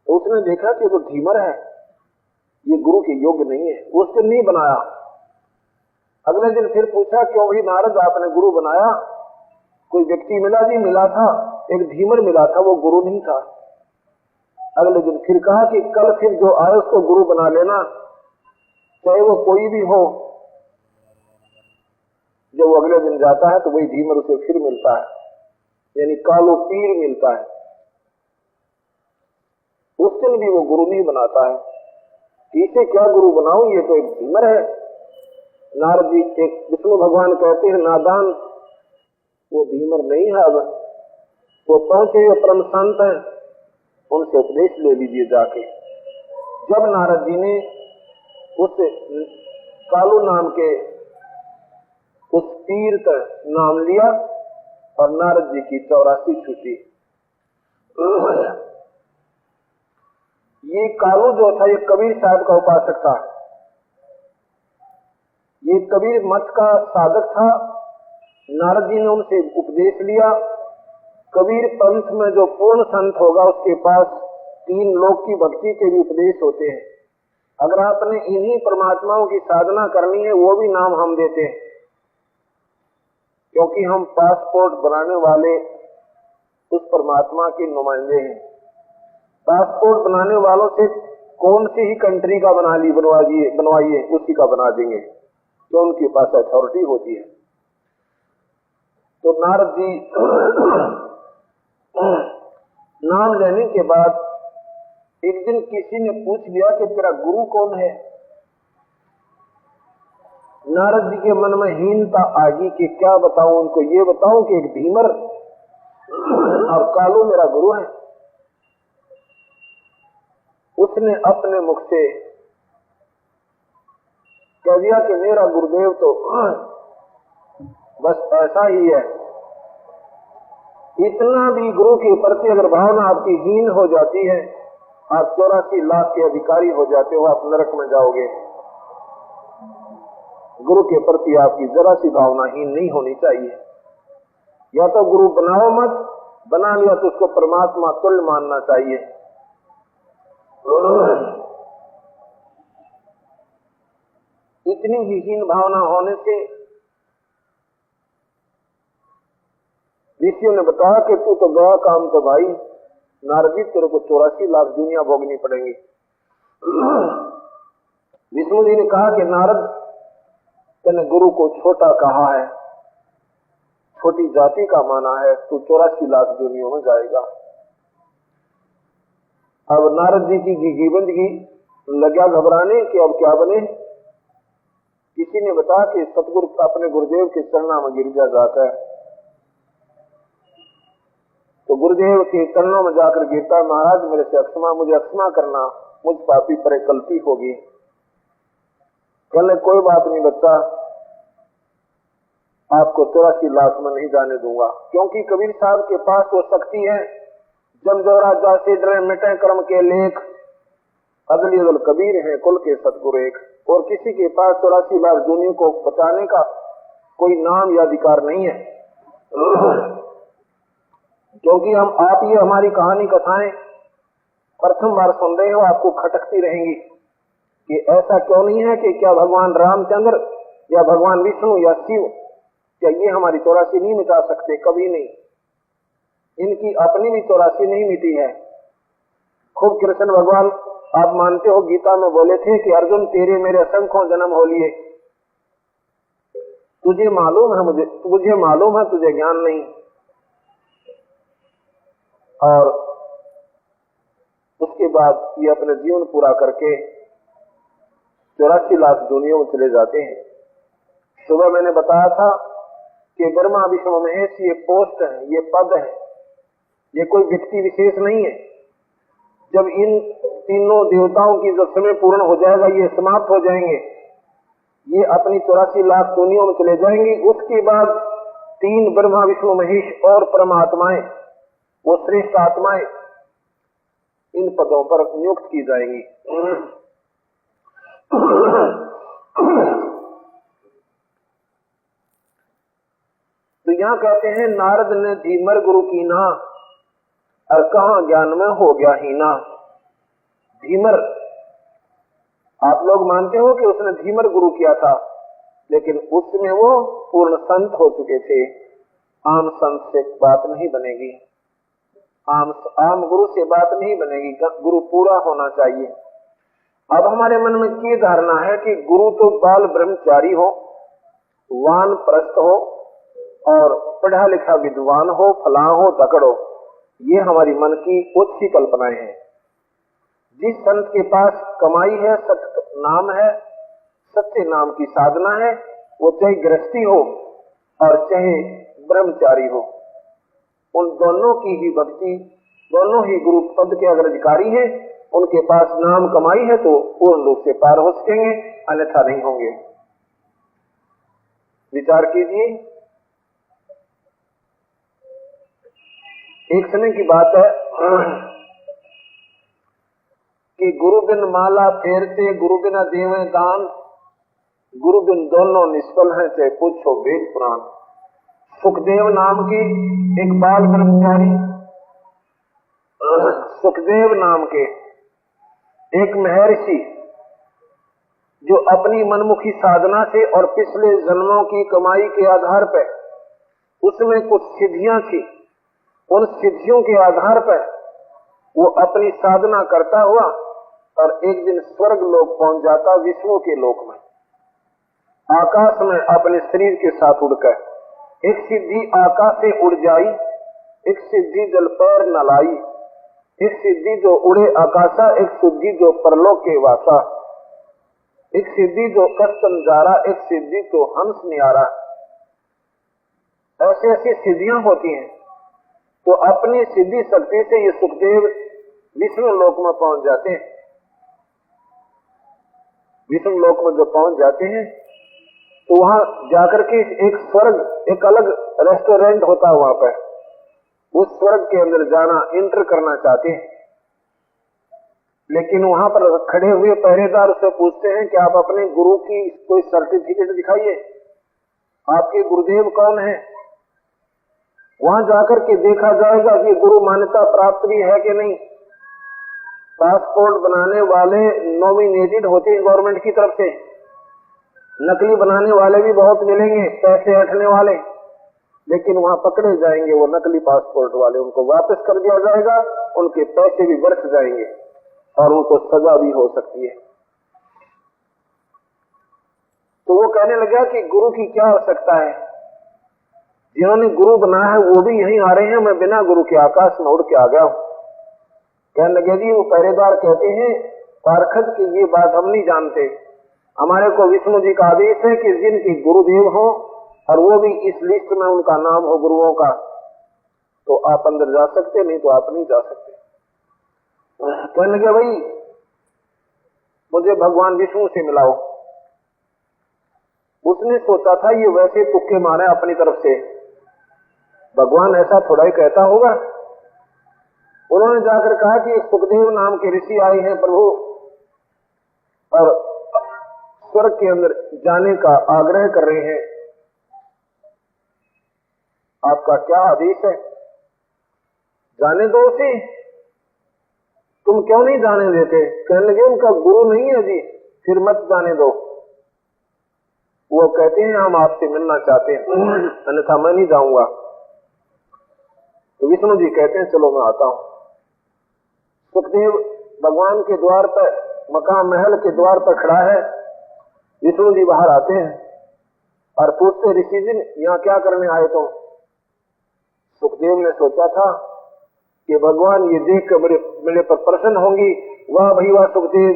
तो उसने देखा कि वो झीमर है, ये गुरु के योग्य नहीं है, उस दिन नहीं बनाया। अगले दिन फिर पूछा क्यों भाई नारद आपने गुरु बनाया? कोई व्यक्ति मिला? जी मिला था, एक झीमर मिला था, वो गुरु नहीं था। अगले दिन फिर कहा कि कल फिर जो आए उसको गुरु बना लेना, चाहे वो कोई भी हो। जब वो अगले दिन जाता है तो वही झीमर उसे फिर मिलता है, यानी कालू पीर मिलता है। उस दिन भी वो गुरु नहीं बनाता है। इसे क्या गुरु बनाऊं, ये तो एक झीमर है। नारद जी एक विष्णु भगवान कहते हैं नादान, वो झीमर नहीं है, अब वो पहुंचे हुए परम संत हैं, उनसे उपदेश ले लीजिए जाके। जब नारद जी ने उस कालू नाम के उस पीर का नाम लिया और नारद जी की 84 छूटी। ये कालू जो था ये कबीर साहब का उपासक था, ये कबीर मत का साधक था। नारद जी ने उनसे उपदेश लिया। कबीर पंथ में जो पूर्ण संत होगा उसके पास 3 लोक की भक्ति के भी उपदेश होते हैं। अगर आपने इन्हीं परमात्माओं की साधना करनी है वो भी नाम हम देते हैं, क्योंकि हम पासपोर्ट बनाने वाले उस परमात्मा के नुमाइंदे हैं। पासपोर्ट बनाने वालों से कौन सी ही कंट्री का बनवाइए उसी का बना देंगे, जो उनके पास अथॉरिटी होती है। तो नारद जी नाम लेने के बाद एक दिन किसी ने पूछ लिया कि तेरा गुरु कौन है। नारद जी के मन में हीनता आ गई कि क्या बताऊं उनको, ये बताऊं कि एक धीमर और कालू मेरा गुरु है। उसने अपने मुख से कह दिया कि मेरा गुरुदेव तो बस ऐसा ही है। इतना भी गुरु के प्रति अगर भावना आपकी हीन हो जाती है, आप 84 लाख के अधिकारी हो जाते हो, आप नरक में जाओगे। गुरु के प्रति आपकी जरा सी भावना हीन नहीं होनी चाहिए। या तो गुरु बनाओ मत, बना लिया तो उसको परमात्मा तुल्य मानना चाहिए। इतनी ही हीन भावना होने से ऋषियों ने बताया कि तू तो गया काम तो भाई, नारद जी तेरे को 84 लाख दुनिया भोगनी पड़ेंगी। विष्णु जी ने कहा कि नारद तूने गुरु को छोटा कहा है, छोटी जाति का माना है, तू 84 लाख दुनियों में जाएगा। अब नारद जी की बंदगी लगा घबराने कि अब क्या बने। किसी ने बताया कि सतगुरु अपने गुरुदेव के चरणों में गिर जाकर, तो गुरुदेव के चरणों में जाकर गिरता, महाराज मेरे से अक्षमा, मुझे अक्षमा करना, मुझ पापी पर एक गलती होगी। कहने कोई बात नहीं बच्चा, आपको 84 लाख में नहीं जाने दूंगा, क्योंकि कबीर साहब के पास वो शक्ति है। जब जो राजा से डरे मिटे कर्म के लेख, अदली अदल कबीर है कुल के सतगुरु एक। और किसी के पास 84 लाख दुनिया को बचाने का कोई नाम या अधिकार नहीं है। क्योंकि हम आप ये हमारी कहानी कथाएं प्रथम बार सुन रहे हो, आपको खटकती रहेंगी कि ऐसा क्यों नहीं है कि क्या भगवान रामचंद्र या भगवान विष्णु या शिव, क्या ये हमारी 84 नहीं मिटा सकते? कभी नहीं। इनकी अपनी भी 84 नहीं मिटी है। खूब कृष्ण भगवान आप मानते हो गीता में बोले थे कि अर्जुन तेरे मेरे असंख्यों जन्म हो लिए, तुझे मालूम है मुझे मालूम है, तुझे ज्ञान नहीं। और उसके बाद ये अपने जीवन पूरा करके 84 लाख दुनिया में चले जाते हैं। सुबह मैंने बताया था कि ब्रह्मा विष्णु महेश ये पोस्ट है, ये पद है, ये कोई व्यक्ति विशेष नहीं है। जब इन तीनों देवताओं की जब समय पूर्ण हो जाएगा, ये समाप्त हो जाएंगे, ये अपनी 84 लाख दुनिया में चले जाएंगे। उसके बाद 3 ब्रह्मा विष्णु महेश और परमात्माएं, वो श्रेष्ठ आत्माएं इन पदों पर नियुक्त की जाएंगी। तो यहाँ कहते हैं नारद ने धीमर गुरु की ना, और कहाँ ज्ञान में हो गया हीना। धीमर आप लोग मानते हो कि उसने धीमर गुरु किया था, लेकिन उसमें वो पूर्ण संत हो चुके थे। आम संत से बात नहीं बनेगी, आम गुरु से बात नहीं बनेगी, गुरु पूरा होना चाहिए। अब हमारे मन में ये धारणा है कि गुरु तो बाल ब्रह्मचारी हो, वानप्रस्थ हो और पढ़ा लिखा विद्वान हो, फला हो, दकड़ो। ये हमारी मन की उच्च कल्पनाएं हैं। जिस संत के पास कमाई है, सत्य नाम है, सत्य नाम की साधना है, वो चाहे गृहस्थी हो और चाहे ब्रह्मचारी हो, उन दोनों की ही भक्ति, दोनों ही गुरु पद के अगर अधिकारी हैं, उनके पास नाम कमाई है तो पूर्ण रूप से पार हो सकेंगे, अन्यथा नहीं होंगे। विचार कीजिए। एक समय की बात है कि गुरु बिन माला फेरते, गुरु बिना देवे दान, गुरु बिन दोनों निष्फल हैं, चाहे पूछो वेद पुराण। सुखदेव नाम के एक बाल ब्रह्मचारी, सुखदेव नाम के एक महर्षि जो अपनी मनमुखी साधना से और पिछले जन्मों की कमाई के आधार पर उसमें कुछ सिद्धियां थी, उन सिद्धियों के आधार पर वो अपनी साधना करता हुआ और एक दिन स्वर्ग लोक पहुंच जाता, विष्णु के लोक में, आकाश में अपने शरीर के साथ उड़कर। एक सिद्धि आकाश से उड़ जाई, एक सिद्धि जल पैर न लाई, एक सिद्धि जो उड़े आकाशा, एक सिद्धि जो परलोक के वासा, एक सिद्धि जो कस्तम जारा, एक सिद्धि तो हंस नियारा। ऐसी ऐसी सिद्धियां होती हैं। तो अपनी सिद्धि शक्ति से ये सुखदेव विष्णु लोक में पहुंच जाते हैं। विष्णु लोक में जो पहुंच जाते हैं तो वहां जाकर के एक स्वर्ग, एक अलग रेस्टोरेंट होता है वहां पर, उस स्वर्ग के अंदर जाना, इंटर करना चाहते हैं। लेकिन वहां पर खड़े हुए पहरेदार उससे पूछते हैं कि आप अपने गुरु की कोई सर्टिफिकेट दिखाइए, आपके गुरुदेव कौन है। वहां जाकर के देखा जाएगा कि गुरु मान्यता प्राप्त भी है कि नहीं। पासपोर्ट बनाने वाले नॉमिनेटेड होते हैं गवर्नमेंट की तरफ से, नकली बनाने वाले भी बहुत मिलेंगे, पैसे हटने वाले, लेकिन वहां पकड़े जाएंगे वो नकली पासपोर्ट वाले, उनको वापस कर दिया जाएगा, उनके पैसे भी बरस जाएंगे और उनको सजा भी हो सकती है। तो वो कहने लगा कि गुरु की क्या आवश्यकता है, जिन्होंने गुरु बनाया है वो भी यहीं आ रहे हैं, मैं बिना गुरु के आकाश में उड़ के आ गया हूं। कहने लगे जी, वो पहरेदार कहते हैं पारखद की ये बात हम नहीं जानते, हमारे को विष्णु जी का आदेश है कि जिनके गुरुदेव हो और वो भी इस लिस्ट में उनका नाम हो गुरुओं का, तो आप अंदर जा सकते, नहीं तो आप नहीं जा सकते। कहने लगे भाई मुझे भगवान विष्णु से मिलाओ। उसने सोचा था ये वैसे तुक्के मारे अपनी तरफ से, भगवान ऐसा थोड़ा ही कहता होगा। उन्होंने जाकर कहा कि सुखदेव नाम के ऋषि आए हैं प्रभु और स्वर्ग के अंदर जाने का आग्रह कर रहे हैं, आपका क्या आदेश है, जाने दो उसे, तुम क्यों नहीं जाने देते। कहने लगे उनका गुरु नहीं है जी, फिर मत जाने दो। वो कहते हैं हम आपसे मिलना चाहते हैं, अन्यथा मैं नहीं जाऊंगा। तो विष्णु जी कहते हैं चलो मैं आता हूं। सुखदेव भगवान के द्वार पर, मकान महल के द्वार पर खड़ा है। विष्णु जी बाहर आते हैं और पूछते ऋषि जी यहाँ क्या करने आए तुम। सुखदेव ने सोचा था कि भगवान ये देख कर मेरे पर प्रसन्न होंगी, वाह भाई वाह सुखदेव,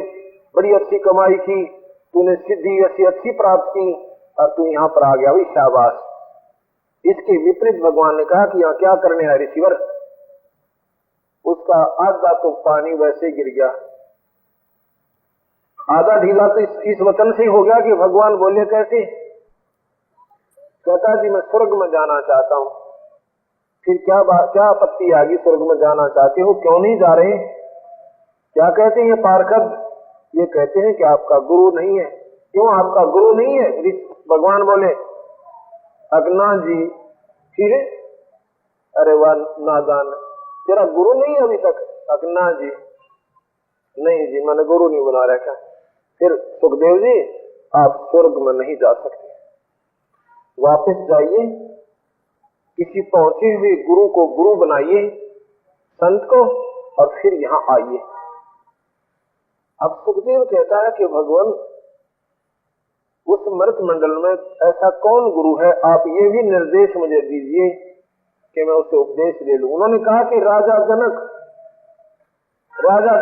बड़ी अच्छी कमाई की तूने, सिद्धि ऐसी अच्छी प्राप्त की और तू यहाँ पर आ गया, भाई शाबाश। इसके विपरीत भगवान ने कहा कि यहाँ क्या करने आए ऋषिवर। उसका आधा तो पानी वैसे गिर गया, आधा ढीला तो इस वचन से हो गया कि भगवान बोले कैसे। कहता जी मैं स्वर्ग में जाना चाहता हूं। फिर क्या आपत्ति आ गई, स्वर्ग में जाना चाहते हो, क्यों नहीं जा रहे। क्या कहते हैं पारखद, ये कहते हैं कि आपका गुरु नहीं है। क्यों आपका गुरु नहीं है। भगवान बोले अग्ना जी, फिर अरे वाह नादान, तेरा गुरु नहीं है अभी तक। अग्ना जी, नहीं जी मैंने गुरु नहीं बना रखा। फिर सुखदेव जी आप स्वर्ग में नहीं जा सकते, वापस जाइए, किसी पहुंचे हुए गुरु को गुरु बनाइए, संत को, और फिर यहाँ आइए। अब सुखदेव कहता है कि भगवान उस मृत मंडल में ऐसा कौन गुरु है, आप ये भी निर्देश मुझे दीजिए कि मैं उसे उपदेश ले लूं। उन्होंने कहा कि राजा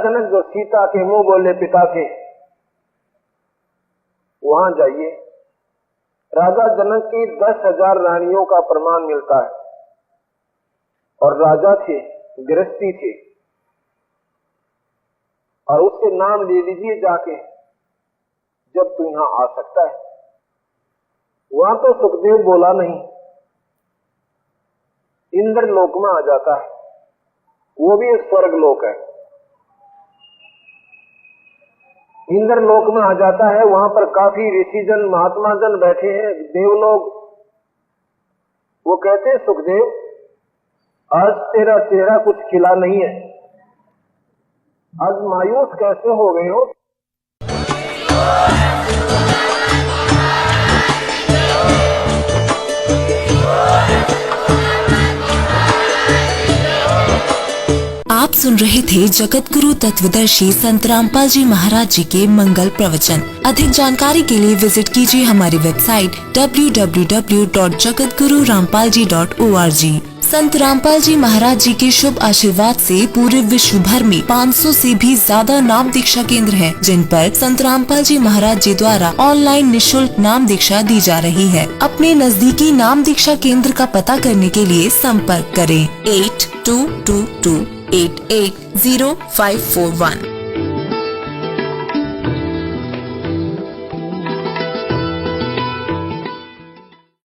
जनक जो सीता के मुंह बोले पिता थे, वहां जाइए। राजा जनक की 10,000 रानियों का प्रमाण मिलता है और राजा थे, गृहस्थी थे, और उससे नाम ले लीजिए जाके जब तू यहां आ सकता है। वहां तो सुखदेव बोला नहीं, इंद्र लोक में आ जाता है, वो भी एक स्वर्ग लोक है। इंद्र लोक में आ जाता है, वहां पर काफी ऋषिजन महात्मा जन बैठे हैं, देवलोग। वो कहते हैं सुखदेव आज तेरा चेहरा कुछ खिला नहीं है, आज मायूस कैसे हो गए हो। सुन रहे थे जगत गुरु तत्वदर्शी संत रामपाल जी महाराज जी के मंगल प्रवचन। अधिक जानकारी के लिए विजिट कीजिए हमारी वेबसाइट www.jagatgururampalji.org। संत रामपाल जी महाराज जी के शुभ आशीर्वाद से पूरे विश्व भर में 500 से भी ज्यादा नाम दीक्षा केंद्र हैं, जिन पर संत रामपाल जी महाराज जी द्वारा ऑनलाइन निशुल्क नाम दीक्षा दी जा रही है। अपने नजदीकी नाम दीक्षा केंद्र का पता करने के लिए संपर्क करें 8222880541।